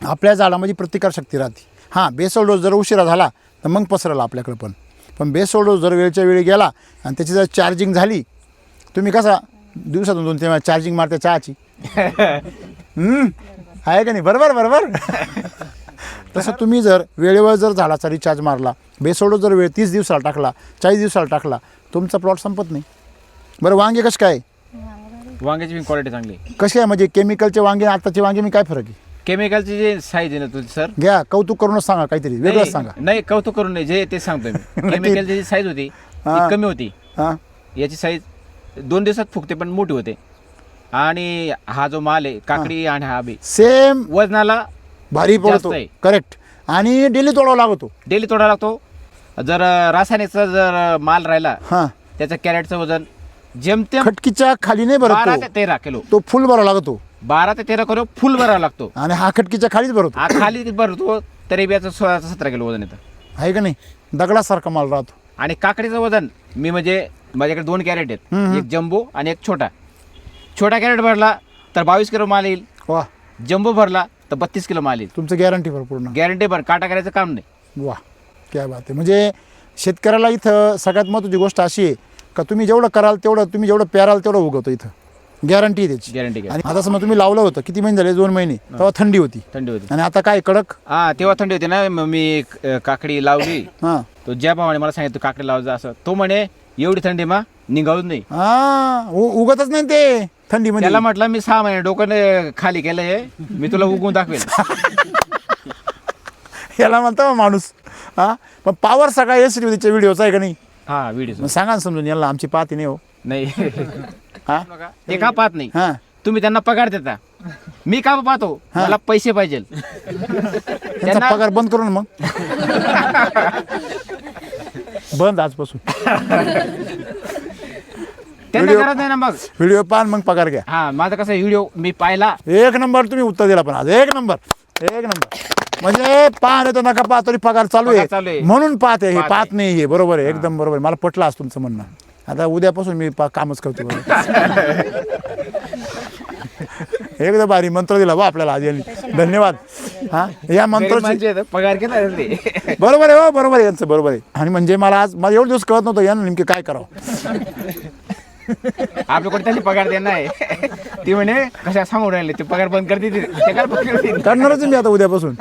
आपल्या झाडामध्ये प्रतिकारशक्ती राहते. हां, बेसोल डोस जर उशिरा झाला तर मग पसरला आपल्याकडे. पण बेसोल डोस जर वेळच्या वेळी गेला आणि त्याची जर चार्जिंग झाली, तुम्ही कसा दिवसातून 2-3 वेळा चार्जिंग मारते चहाची, आहे का नाही? बरोबर बरोबर. तसं तुम्ही जर वेळेवर जर झाडाचा रिचार्ज मारला, बेसोल डोस जर वेळ 30 दिवसाला टाकला, 40 दिवसाला टाकला, तुमचा प्लॉट संपत नाही. बरं, वांगे कसे काय? वांग्याची पण क्वालिटी चांगली. कसे आहे म्हणजे केमिकलचे वांगे आताचे वांगे मी काय फरक आहे? केमिकलची जे साईज आहे ना तुझी सर, घ्या, कौतुक करूनच सांगा, काहीतरी वेगळंच सांगा. नाही कौतुक करून नाही, जे ते सांगतोय मी. केमिकलची जी साईज होती ती कमी होती. हां, याची साईज 2 दिवसात फुगते पण मोठी होते. आणि हा जो माल आहे काकडी आणि हा बी सेम वजनाला भारी जास्त पडतो. आहे. करेक्ट. आणि डेली तोडावा लागतो. डेली तोडा लागतो. जर रासायनिकचा जर माल राहिला हां, त्याचं कॅरेटचं वजन जेमतेम खटकीच्या खाली नाही 12 भरतो, ते 13 किलो. तो फुल भरावा लागतो. 12 ते 13 किलो फुल भरावा लागतो. आणि हा खटकीच्या खालीच भरतो, हा खाली भरतो तरी बी याचं 16 ते 17 किलो वजन येतं. आहे का नाही? दगडासारखा माल राहतो. आणि काकडीचं वजन मी म्हणजे माझ्याकडे 2 कॅरेट आहेत, एक जम्बो आणि एक छोटा. छोटा कॅरेट भरला तर 22 किलो माल येईल. वा, जम्बो भरला तर 32 किलो माल येईल. तुमचं गॅरंटी पूर्ण. गॅरंटी पण काटा करायचं काम नाही. वा, क्या बात आहे. म्हणजे शेतकऱ्याला इथं सगळ्यात महत्त्वाची गोष्ट अशी आहे का तुम्ही जेवढं कराल तेवढं, तुम्ही जेवढं पेराल तेवढं उगवतो. इथं गॅरंटी आहे त्याची. गॅरंटी. आणि आता समजा तुम्ही लावलं होतं, किती महिने झाले? 2 महिने. तेव्हा थंडी होती. थंडी होती. आणि आता काय कडक? हा, तेव्हा थंडी होती ना. मग मी काकडी लावली. हां तो ज्या भावाने मला सांगितलं काकडी लावायचं असं, तो म्हणे एवढी थंडी मा निघावूच नाही. हां, उगतच नाही ते थंडीमध्ये. त्याला म्हटलं मी 6 महिने डोकं खाली केलंय, मी तुला उगवून दाखवेल. याला म्हणतो माणूस. हां, पण पॉवर सगळा एसटीच्या व्हिडिओचा आहे का नाही? हा व्हिडिओ मग सांगा ना समजून, याला आमची पाहती नाही हो. नाही. हां ते का पाहत नाही? हां, तुम्ही त्यांना पगार देता, मी का पाहतो? मला पैसे पाहिजे. त्यांचा पगार बंद करून मग बंद आजपासून. त्यांना गरज नाही ना मग. व्हिडिओ पाहा मग पगार घ्या. हा माझा कसा व्हिडिओ मी पाहिला, एक नंबर तुम्ही उत्तर दिला पण आज एक नंबर. म्हणजे पाहा नाही तर नका पाहा तरी पगार चालू पगार चालू आहे आहे. म्हणून पाहते हे पाहते. पाहत नाही हे बरोबर आहे एकदम बरोबर आहे. मला पटलं आज तुमचं म्हणणं. आता उद्यापासून मी कामच करतो बरोबर. एकदम भारी मंत्र दिला बा आपल्याला आज यांनी. धन्यवाद. हा या मंत्राची म्हणजे पगार केला ते. बरोबर आहे हो बरोबर आहे यांचं बरोबर आहे. आणि म्हणजे मला एवढे दिवस कळत नव्हतं यांना नेमके काय करावं. आपल्याकडे त्याची पगार देणार आहे. ती म्हणे कशा सांगून राहिले ते पगार बंद करते ते काय पगार करणारच मी आता उद्यापासून.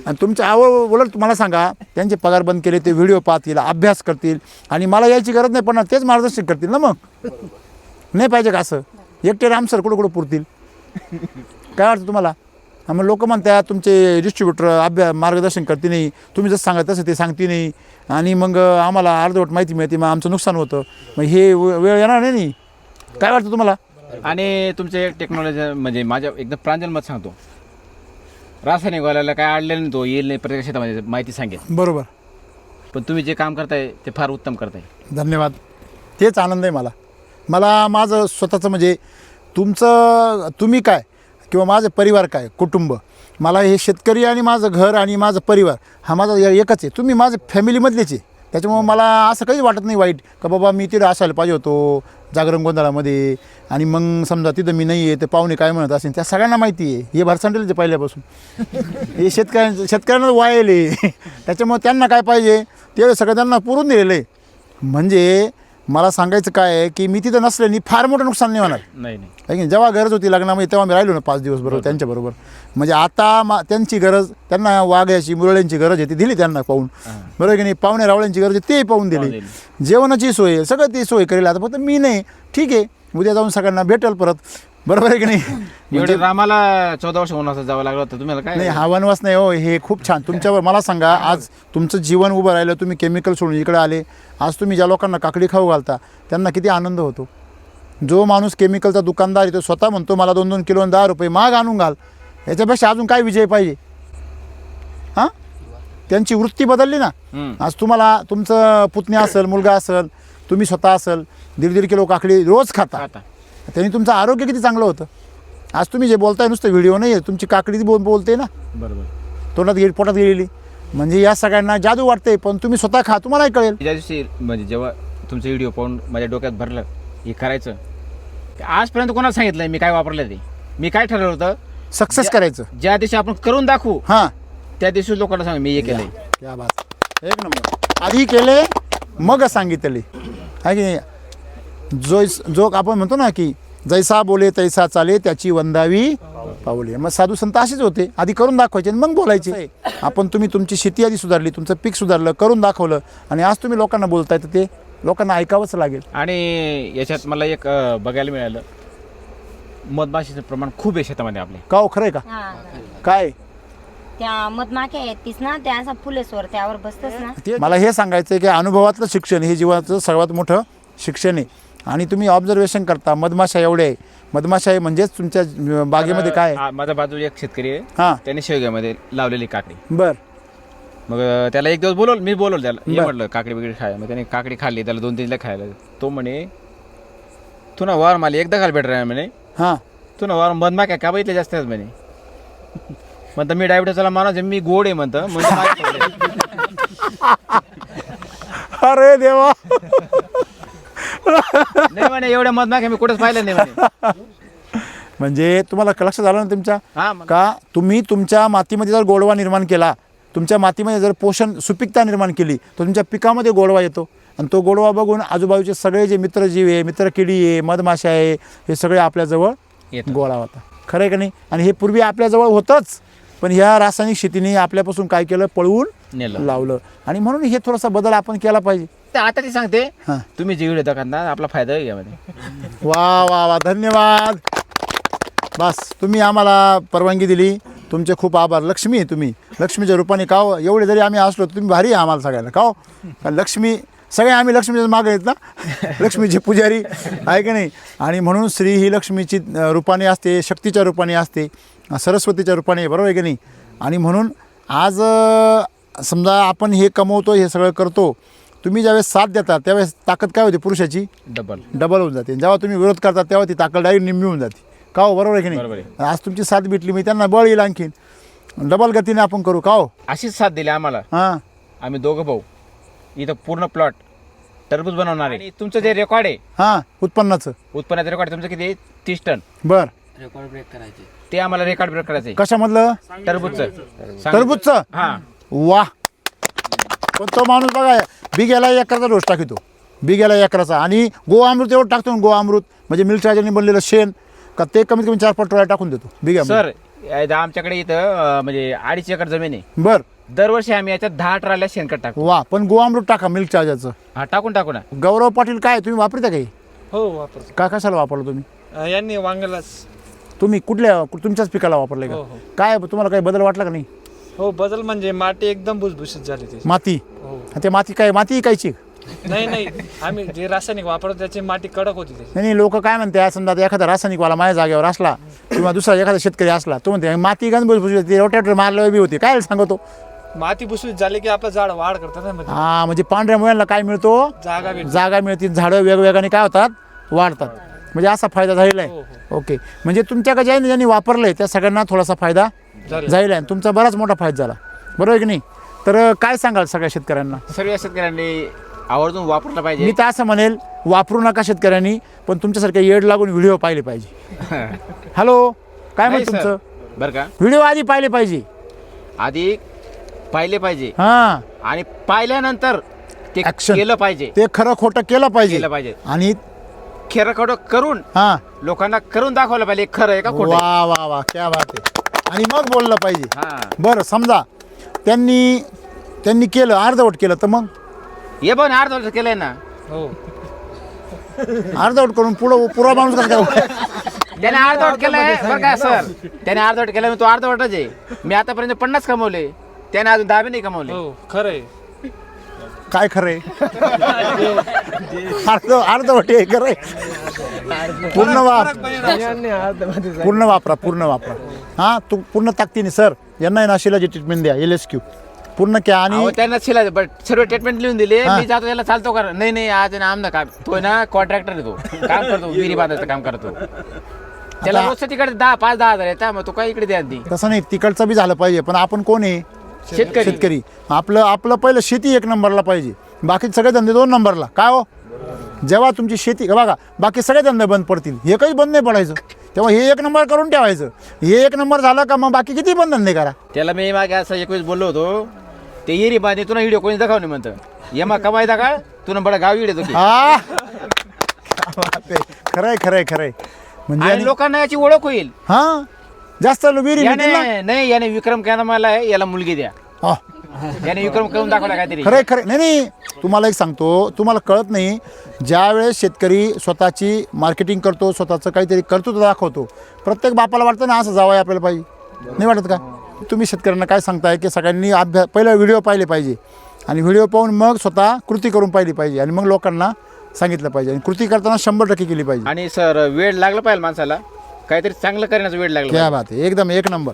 आणि तुमच्या आवड उलट तुम्हाला सांगा त्यांचे पगार बंद केले ते व्हिडिओ पाहतील अभ्यास करतील आणि मला यायची गरज नाही पण तेच मार्गदर्शन करतील ना. मग नाही पाहिजे का असं एकटे राम सर कुठं पुरतील. काय वाटतं तुम्हाला. मग लोक म्हणतात तुमचे डिस्ट्रीब्युटर मार्गदर्शन करते नाही, तुम्ही जसं सांगा तसं ते सांगते नाही आणि मग आम्हाला अर्धवट माहिती मिळते मग आमचं नुकसान होतं. मग हे वेळ येणार नाही. काय वाटतं तुम्हाला. आणि तुमचे टेक्नॉलॉजी म्हणजे माझ्या एकदम प्रांजल मत सांगतो, रासायनिक वाल्याला काय अडलेलं नाही, तो येईल नाही प्रत्येक शेतामध्ये माहिती सांगेल बरोबर. पण तुम्ही जे काम करताय ते फार उत्तम करताय. धन्यवाद. तेच आनंद आहे मला माझं स्वतःचं म्हणजे तुम्ही काय किंवा माझं परिवार काय कुटुंब, मला हे शेतकरी आणि माझं घर आणि माझं परिवार हा माझा एकच आहे. तुम्ही माझं फॅमिलीमधलेच आहे. त्याच्यामुळं मला असं काहीच वाटत नाही वाईट का बाबा मी तिथं असायला पाहिजे होतो जागरण गोंधळामध्ये आणि मग समजा तिथं मी नाही आहे ते पाहुणे काय म्हणत असेल त्या सगळ्यांना माहिती आहे. हे भरसांडेलच आहे पहिल्यापासून. हे शेतकऱ्यांना वायले त्याच्यामुळे त्यांना काय पाहिजे ते सगळं त्यांना पुरून दिलेलं आहे. म्हणजे मला सांगायचं काय आहे की मी तिथं नसल्याने फार मोठं नुकसान नाही होणार. नाही आहे की जेव्हा गरज होती लग्नामध्ये तेव्हा मी राहिलो ना 5 दिवस बरोबर त्यांच्याबरोबर. म्हणजे आता त्यांची गरज त्यांना वाघ्याची मुरळ्यांची गरज आहे ती दिली त्यांना पाहून बरोबर की नाही. पाहुणे रावळ्यांची गरज आहे ते पाहून दिली. जेवणाची सोय आहे सगळं ती सोय करेल. आता फक्त मी नाही ठीक आहे उद्या जाऊन सगळ्यांना भेटेल परत बरोबर आहे की नाही. म्हणजे रामाला 14 वर्ष वनवासात जावं लागलं होतं तुम्हाला काय. नाही हा वनवास नाही हो हे खूप छान. तुमच्यावर मला सांगा आज तुमचं जीवन उभं राहिलं तुम्ही केमिकल सोडून इकडे आले. आज तुम्ही ज्या लोकांना काकडी खाऊ घालता त्यांना किती आनंद होतो. जो माणूस केमिकलचा दुकानदार आहे तो स्वतः म्हणतो मला 2-2 किलो आणि 10 रुपये महाग आणून घाल. याच्यापेक्षा अजून काय विजय पाहिजे. हां त्यांची वृत्ती बदलली ना. आज तुम्हाला तुमचं पुतण्या असेल मुलगा असेल तुम्ही स्वतः असेल 1.5 किलो काकडी रोज खाता. त्यांनी तुमचं आरोग्य किती चांगलं होतं. आज तुम्ही जे बोलताय नुसतं व्हिडिओ नाही आहे तुमची काकडी बोलते ना बरोबर तोंडात पोटात गेलेली. म्हणजे या सगळ्यांना जादू वाटते पण तुम्ही स्वतः खा तुम्हालाही कळेल. ज्या दिवशी म्हणजे जेव्हा तुमचा व्हिडिओ पाहून माझ्या डोक्यात भरलं हे करायचं आजपर्यंत कोणाला सांगितलं मी काय वापरलं ते मी काय ठरवलं होतं सक्सेस करायचं. ज्या दिवशी आपण करून दाखवू हां त्या दिवशी लोकांना सांग मी हे केलंय. क्या बात एक नंबर. आधी केले मग सांगितले आहे की नाही. जो आपण म्हणतो ना की जैसा बोले तैसा चाले त्याची वंदावी पाऊले. मग साधू संत असेच होते आधी करून दाखवायचे आणि मग बोलायचे. आपण तुम्ही तुमची शेती आधी सुधारली तुमचं पीक सुधारलं करून दाखवलं आणि आज तुम्ही लोकांना बोलताय तर ते लोकांना ऐकावंच लागेल. आणि याच्यात मला एक बघायला मिळालं मधमाशीचं प्रमाण खूप आहे शेतामध्ये आपले. का हो खरं आहे का हा काय त्या मधमाख्या आहेत तीच ना त्या असं फुलेसवर त्यावर बसतच ना. मला हे सांगायचं आहे की अनुभवातलं शिक्षण हे जीवनाचं सर्वात मोठं शिक्षण आहे. आणि तुम्ही ऑब्झर्वेशन करता मधमाशा एवढे आहे मधमाशा आहे म्हणजेच तुमच्या बागेमध्ये काय आहे. माझ्या बाजूला एक शेतकरी आहे हां त्याने शेवग्यामध्ये लावलेली काकडी. बर मग त्याला एक दिवस मी बोलवलं त्याला हे म्हटलं काकडी बिकडी खाय. मग त्याने काकडी खाल्ली त्याला 2-3 खायला. तो म्हणे तू ना वार मला एकदा खायला भेटणार म्हणे. हां तू ना वार मधमाख्या का बघितले जास्त आहेत म्हणे. म्हणतं मी डायबिटीसला माणूस मी गोड आहे म्हणतं अरे देवा. नाही म्हणे एवढ्या मधमाख्या मी कुठेच पाहिलं नाही म्हणे. म्हणजे तुम्हाला लक्षात आलं ना तुमच्या हा का तुम्ही तुमच्या मातीमध्ये जर गोडवा निर्माण केला तुमच्या मातीमध्ये जर पोषण सुपीकता निर्माण केली तर तुमच्या पिकामध्ये गोडवा येतो. आणि तो गोडवा बघून आजूबाजूचे सगळे जे मित्रजीव आहे मित्रकिडी आहे मधमाशा आहे हे सगळे आपल्याजवळ गोळा होता. खरं आहे का नाही. आणि हे पूर्वी आपल्याजवळ होतंच पण ह्या रासायनिक शेतीने आपल्यापासून काय केलं पळवून लावलं. आणि म्हणून हे थोडासा बदल आपण केला पाहिजे. आता ती सांगते हां तुम्ही जे व्हिडिओ दाखवता आपला फायदा आहे यामध्ये. वा वा वा धन्यवाद. बस तुम्ही आम्हाला परवानगी दिली तुमचे खूप आभार. लक्ष्मी आहे तुम्ही लक्ष्मीच्या रूपाने का हो एवढे जरी आम्ही असलो तुम्ही भारी आहे आम्हाला सगळ्यांना का हो. लक्ष्मी सगळे आम्ही लक्ष्मीच्या मागे आहेत ना लक्ष्मीचे पुजारी आहे की नाही. आणि म्हणून स्त्री ही लक्ष्मीची रूपाने असते शक्तीच्या रूपाने असते सरस्वतीच्या रूपाने बरोबर आहे की नाही. आणि म्हणून आज समजा आपण हे कमवतो, हे सगळं करतो, तुम्ही ज्यावेळेस साथ देता त्यावेळेस ताकद काय होते पुरुषाची? डबल होऊन जाते. जेव्हा तुम्ही विरोध करता तेव्हा ती ताकद डायरेक्ट निम्मी होऊन जाते. का हो, बरोबर आहे की बरोबर नाही? आज तुमची साथ भेटली, मी त्यांना बळ येईल आणखीन, डबल गतीने आपण करू. का हो? अशीच साथ दिली आम्हाला. हां आम्ही दोघं भाऊ इथं पूर्ण प्लॉट टरबूज बनवणार आहे. आणि तुमचं जे रेकॉर्ड आहे हां उत्पन्नाचं, उत्पन्नाचं रेकॉर्ड तुमचं किती आहे? 30 टन. बर, रेकॉर्ड ब्रेक करायचे. ते आम्हाला रेकॉर्ड ब्रेक करायचं आहे. कशामधलं? टरबूजचं. टरबूजचं. हा. वाह, पण तो माणूस बघा बिग्याला एकराचा डोस टाकतो, बिग्याला एकराचा. आणि गोअमृत एवढं टाकतो ना, गोअमृत म्हणजे मिल्क चार्जरने बनलेलं शेण, का ते कमीत कमी 4-5 टोळ्या टाकून देतो बिग्या. सर आमच्याकडे इथं म्हणजे 2.5 एकर जमीन आहे. बर, दरवर्षी आम्ही याच्यात 10 ट्रॉल्या शेणखत टाकतो. वा, पण गोअमृत टाका मिल्क चार्जरचं. हा, टाकू ना. गौरव पाटील काय तुम्ही वापरता काही? हो वापरतो. काय कशाला वापरलं तुम्ही? यांनी वांग्यालाच. तुम्ही तुमच्याच पिकाला वापरले का? हो, हो. काय तुम्हाला काही बदल वाटला का नाही? हो बदल म्हणजे माती एकदम भुसभुशीत झाली ती. माती, हो. ते माती काय माती इकायची? नाही आम्ही जे रासायनिक वापरतो त्याची माती कडक होती त्याची. नाही लोक काय म्हणते, समजा आता एखादा रासायनिकवाला माझ्या जागेवर असला किंवा दुसरा एखादा शेतकरी असला, तो म्हणते माती गंज भुसभुशीत, रोटेटर मारलं बी होती. काय सांगतो? माती भुसभुशीत झाली की आपलं झाड वाढ करतात ना, म्हणजे हा, म्हणजे पांढऱ्या मुळ्यांना काय मिळतो? जागा मिळते, झाडं वेगवेगळ्याने काय होतात? वाढतात. म्हणजे असा फायदा झालेला हो, आहे. ओके, म्हणजे तुमच्याकडे ज्यांनी वापरलंय त्या सगळ्यांना थोडासा फायदा झालेला आहे. तुमचा बराच मोठा फायदा झाला, बरोबर आहे की नाही? तर काय सांगाल सगळ्या शेतकऱ्यांना? सर्व शेतकऱ्यांनी आवर्जून वापरलं पाहिजे. मी तर असं म्हणेल, वापरू नका शेतकऱ्यांनी, पण तुमच्यासारख्या येड लागून व्हिडिओ पाहिले पाहिजे. हॅलो, काय नाही म्हणत सर, तुमचं? बरं का, व्हिडिओ आधी पाहिले पाहिजे. आधी पाहिले पाहिजे हां, आणि पाहिल्यानंतर ते Action. केलं पाहिजे. ते खरं खोटं केलं पाहिजे. आणि खरं खोटं करून हां, लोकांना करून दाखवलं पाहिजे खरं आहे का खोटं आहे. वा वा वा, क्या बात आहे. आणि मग बोललं पाहिजे. हा, बरं, समजा त्यांनी केलं, अर्धवट केलं, तर मग हे पण अर्धवट केलंय ना. हो अर्धवट करून पुरा माणूस कसं काय? त्याने अर्धवट केलंय बरं का सर, त्याने अर्धवट केलं, तो अर्धवटच आहे. मी आतापर्यंत 50 कमवले, त्याने अजून 10 नाही कमवले. हो खरं आहे. काय खरंय? अर्धवट आहे खरंय. पूर्ण वापरा. हा, तू पूर्ण ताकदीने सर यांना आहे ना शिलाची ट्रीटमेंट द्या, LSQ पूर्ण क्या. आणि अहो, त्यांना शिला सर्व ट्रीटमेंट लिहून दिली. हा. मी जातो, त्याला चालतो का? नाही आज ना आमना काम, तो ना कॉन्ट्रॅक्टर आहे, तो काम करतो, विहिरी बांधायचं काम करतो. त्याला आता- रोजचं तिकडे 5-10 हजार येतात, मग तो काय इकडे द्या ती तसं नाही, तिकडचं बी झालं पाहिजे. पण आपण कोण आहे? शेतकरी. आपलं पहिलं शेती 1 नंबरला पाहिजे, बाकी सगळे धंदे 2 नंबरला. काय हो, जेव्हा तुमची शेती बघा, बाकी सगळे धंदे बंद पडतील, हे काही बंद नाही पडायचं. तेव्हा हे 1 नंबर करून ठेवायचं. हे 1 नंबर झालं का मग बाकी किती पण धंदे करा. त्याला मी मागे असं 21 बोललो होतो, ते हिरी बांधे तुला व्हिडिओ कोणी दाखव नाही म्हणतं, ये मग कमाई दाखा तुला बडा गाव व्हिडिओ तो. हा, खरंय म्हणजे आणि लोकांना याची ओळख होईल. हा, जास्त विहिरी मिळतील ना. नाही याने विक्रम केला मला, याला मुलगी द्या. हा, याने विक्रम करून दाखवला काहीतरी. खरंय. नाही तुम्हाला एक सांगतो, तुम्हाला कळत नाही, ज्या वेळेस शेतकरी स्वतःची मार्केटिंग करतो, स्वतःचं काहीतरी करतो तो दाखवतो, प्रत्येक बापाला वाटतं ना असं जावं आपल्याला पाहिजे, नाही वाटत का? तुम्ही शेतकऱ्यांना काय सांगताय की सगळ्यांनी पहिलं व्हिडिओ पाहिले पाहिजे, आणि व्हिडिओ पाहून मग स्वतः कृती करून पाहिली पाहिजे, आणि मग लोकांना सांगितलं पाहिजे, आणि कृती करताना 100% केली पाहिजे. आणि सर वेळ लागला पाहिजे माणसाला, काहीतरी चांगलं करण्याचा वेळ लागला क्या बात आहे, एकदम 1 नंबर.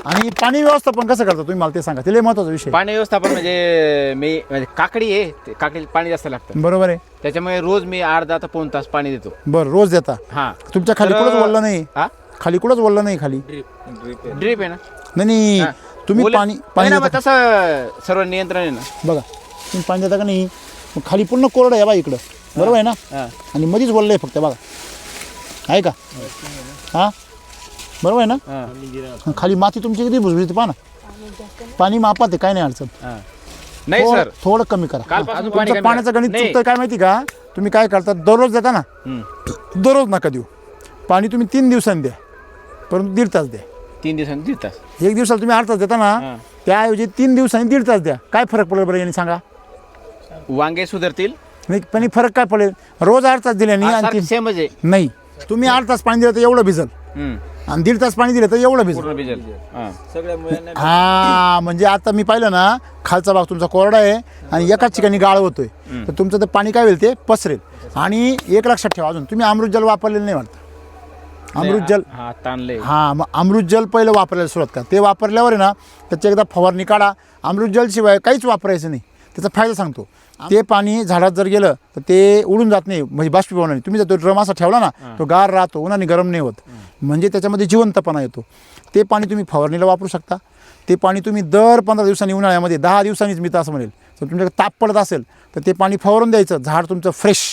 आणि पाणी व्यवस्थापन कसं करता तुम्ही, मला ते सांगा, ते लय महत्त्वाचा विषय. पाणी व्यवस्थापन म्हणजे काकडी आहे, काकडीला पाणी जास्त लागतं, बरोबर आहे. त्याच्यामुळे रोज मी अर्धा ते पाऊण तास पाणी देतो. बरं, रोज देता? हा. तुमच्या खाली कुठंच बोललं नाही? हा, खाली कुठंच बोललं नाही? खाली ड्रीप आहे ना. नाही, हा. तुम्ही बोले- पाणी नाही ना, देता मग तसं सर्व नियंत्रण आहे ना. बघा, तुम्ही पाणी देता का नाही? मग खाली पूर्ण कोरडं आहे बा इकडं, बरोबर आहे ना? हा. आणि मध्येच बोललं आहे फक्त, बघा, आहे का? हां, बरोबर आहे ना? हा. खाली माती तुमची किती भुसभुशीत पहा ना, पाणी मापात आहे, काय नाही अडचण. हा. नाही सर, थोडं कमी करा. कालपासून तुमचं पाणी कमी पाण्याचं करा. गणित नाही. चुकतं काय माहिती का? तुम्ही काय करता, दररोज देता ना, हम्म. दररोज नका देऊ पाणी, तुम्ही 3 दिवसांनी द्या, परंतु 1.5 तास द्या. 3 दिवसांनी 1.5 तास. 1 दिवसाला तुम्ही 8 तास देता ना, हा. त्याऐवजी 3 दिवसांनी 1.5 तास द्या. काय फरक पडेल बरं यांनी सांगा? वांगे सुधारतील. नाही, पण फरक काय पडेल? रोज 8 तास दिल्याने आणखी सेमच आहे. नाही, तुम्ही 8 तास पाणी दिलं तर एवढं भिजल, हम्म. आणि 1.5 तास पाणी दिलं तर एवढं भिजल. पूर्ण भिजल. हा. हा, म्हणजे आता मी पाहिलं ना, खालचा भाग तुमचा कोरडा आहे आणि एकाच ठिकाणी गाळ होतोय, तर तुमचं ते पाणी काय होईल, ते पसरेल. आणि एक लक्षात ठेवा, अजून तुम्ही अमृत जल वापरलेलं नाही वाटतं, अमृत जल हा ताणले हां, मग अमृत जल पहिलं वापरायला सुरुवात करा. ते वापरल्यावर आहे ना त्याची एकदा फवारणी काढा. अमृत जलशिवाय काहीच वापरायचं नाही. त्याचा फायदा सांगतो. ते पाणी झाडात जर गेलं तर ते उडून जात नाही, म्हणजे बाष्पीभवन नाही. तुम्ही जर तो ड्रम असा ठेवला ना तो गार राहतो, उन्हाने गरम नाही होत, म्हणजे त्याच्यामध्ये जिवंतपणा येतो. ते पाणी तुम्ही फवारणीला वापरू शकता. ते पाणी तुम्ही दर 15 दिवसांनी, उन्हाळ्यामध्ये 10 दिवसांनीच, मी तर असं म्हणेल, जर तुमच्याकडे ताप पडत असेल तर ते पाणी फवारून द्यायचं. झाड तुमचं फ्रेश,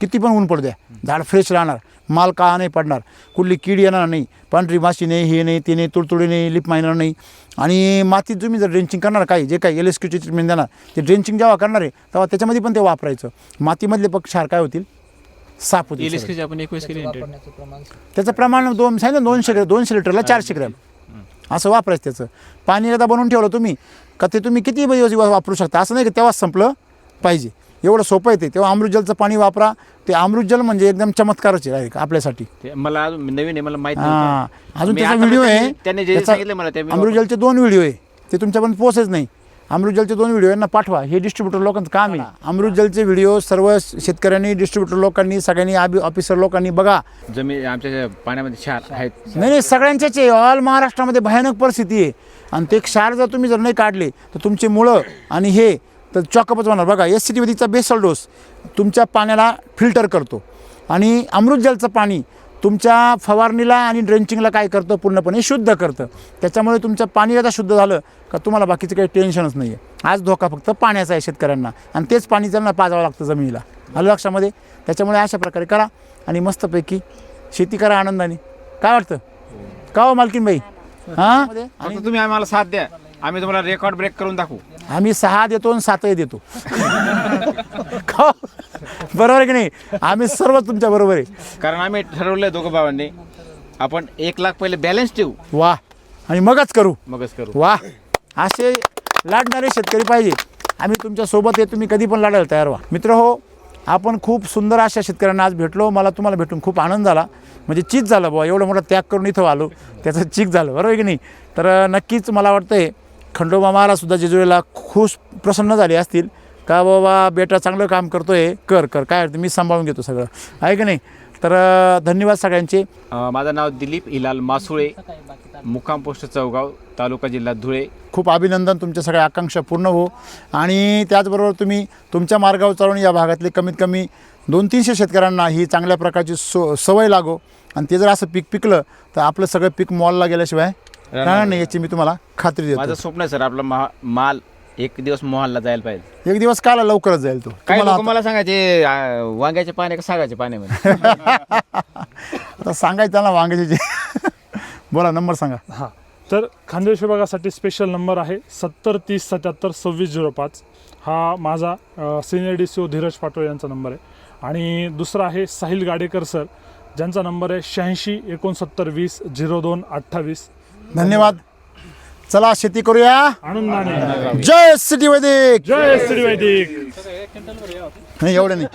किती पण ऊन पडू द्या, झाड फ्रेश राहणार, माल काळा नाही पडणार, कुठली कीड येणार नाही, पांढरी माशी नाही, हे नाही, ते नाही, तुडतुडी नाही, लिप मारणार नाही. आणि मातीत तुम्ही जर ड्रेंचिंग करणार, काही जे काही LSQची ट्रीटमेंट देणार, ते ड्रेंचिंग जेव्हा करणार आहे तेव्हा त्याच्यामध्ये पण ते वापरायचं. मातीमधले पक्ष क्षार काय होतील, साफ होतील. LSK आपण 21 केली त्याचं प्रमाण सांगितलं 200 लिटरला 400 ग्रॅम असं वापरायचं. त्याचं पाणी एकदा बनवून ठेवलं तुम्ही का ते तुम्ही किती दिवस वापरू शकता. असं नाही की तेव्हाच संपलं पाहिजे, एवढं सोपं येते. तेव्हा अमृतजलचं पाणी वापरा. ते अमृतजल म्हणजे एकदम चमत्कारच आहे आपल्यासाठी. ते मला अजून नवीन आहे, मला माहिती हां, अजून मी त्याचा आता व्हिडिओ त्यांनी- आहे. त्यांनी जे त्याचा सांगितलं मला ते मी अमृतजलचे 2 व्हिडिओ आहे, ते तुमच्यापर्यंत पोहोचच नाही. अमृतजलचे 2 व्हिडिओ यांना पाठवा. हे डिस्ट्रीब्युटर लोकांचं काम आहे. अमृतजलचे व्हिडिओ सर्व शेतकऱ्यांनी, डिस्ट्रीब्युटर लोकांनी, सगळ्यांनी, ऑफिसर लोकांनी बघा. जमीन आमच्या पाण्यामध्ये क्षार आहेत. नाही सगळ्यांच्याच आहे. ऑल महाराष्ट्रामध्ये भयानक परिस्थिती आहे. आणि ते क्षार जर तुम्ही जर नाही काढले तर तुमचे मुळं आणि हे तर चॉकअपच होणार. बघा, SCT बेसल डोस तुमच्या पाण्याला फिल्टर करतो. आणि अमृतजलचं पाणी तुमच्या फवारणीला आणि ड्रेंचिंगला काय करतं, पूर्णपणे शुद्ध करतं. त्याच्यामुळे तुमचं पाणी आता शुद्ध झालं का तुम्हाला बाकीचं काही टेन्शनच नाही आहे. आज धोका फक्त पाण्याचा आहे शेतकऱ्यांना, आणि तेच पाणी त्यांना पाजावं लागतं जमिनीला. आलं लक्षामध्ये. त्याच्यामुळे अशा प्रकारे करा आणि मस्तपैकी शेती करा आनंदाने. काय वाटतं का हो मालकीनबाई? हां, फक्त तुम्ही आम्हाला साथ द्या, आम्ही तुम्हाला रेकॉर्ड ब्रेक करून दाखवू. आम्ही 6 देतो आणि 7 देतो. का बरोबर आहे की नाही? आम्ही सर्व तुमच्या बरोबर आहे. कारण आम्ही ठरवलंय दोघं भावांनी, आपण 1 लाख पहिले बॅलन्स ठेवू, वा, आणि मगच करू. मगच करू. वा, असे लाडणारे शेतकरी पाहिजे. आम्ही तुमच्या सोबत आहे, तुम्ही कधी पण लाडायला तयार व्हा. मित्र हो, आपण खूप सुंदर अशा शेतकऱ्यांना आज भेटलो. मला तुम्हाला भेटून खूप आनंद झाला. म्हणजे चीज झालं बुवा, एवढा मोठा त्याग करून इथं आलो, त्याचं चीक झालं. बरोबर आहे की नाही? तर नक्कीच मला वाटतंय खंडोबा महाराजसुद्धा जेजुरीला खुश प्रसन्न झाले असतील का बाबा बेटा चांगलं काम करतोय, कर काय अर्थ, मी सांभाळून घेतो सगळं, आहे की नाही? तर धन्यवाद सगळ्यांचे. माझं नाव दिलीप हिलाल मासुळे, मुक्काम पोस्ट चौगाव, तालुका जिल्हा धुळे. खूप अभिनंदन, तुमच्या सगळ्या आकांक्षा पूर्ण हो. आणि त्याचबरोबर तुम्ही तुमच्या मार्गावर चालून या भागातले कमीत कमी 200-300 शेतकऱ्यांना ही चांगल्या प्रकारची सवय लागो. आणि ते जर असं पीक पिकलं तर आपलं सगळं पीक मॉलला गेल्याशिवाय राहणार नाही, याची मी तुम्हाला खात्री देतो. माझं स्वप्न आहे सर, आपला माल एक दिवस मोहनला जायला पाहिजे. एक दिवस काला लवकरच जाईल तो. काही तुम्हाला लोक मला सांगायचे वांग्याचे पाणी का सागाचे पाणी मध्ये. आता सांगायचं ना वांग्याचे. बोला, नंबर सांगा. हां, तर खानदेश विभागासाठी स्पेशल नंबर आहे 70 30 77 26 05. हा माझा सिनियर DCO धीरज पाटोळे यांचा नंबर आहे. आणि दुसरा आहे साहिल गाडेकर सर, ज्यांचा नंबर आहे 86 69 20 02 28. धन्यवाद. चला शेती करूया आनंदाने. जय सिटी वैदिक. जय श्री वैदिक. नाही एवढं नाही.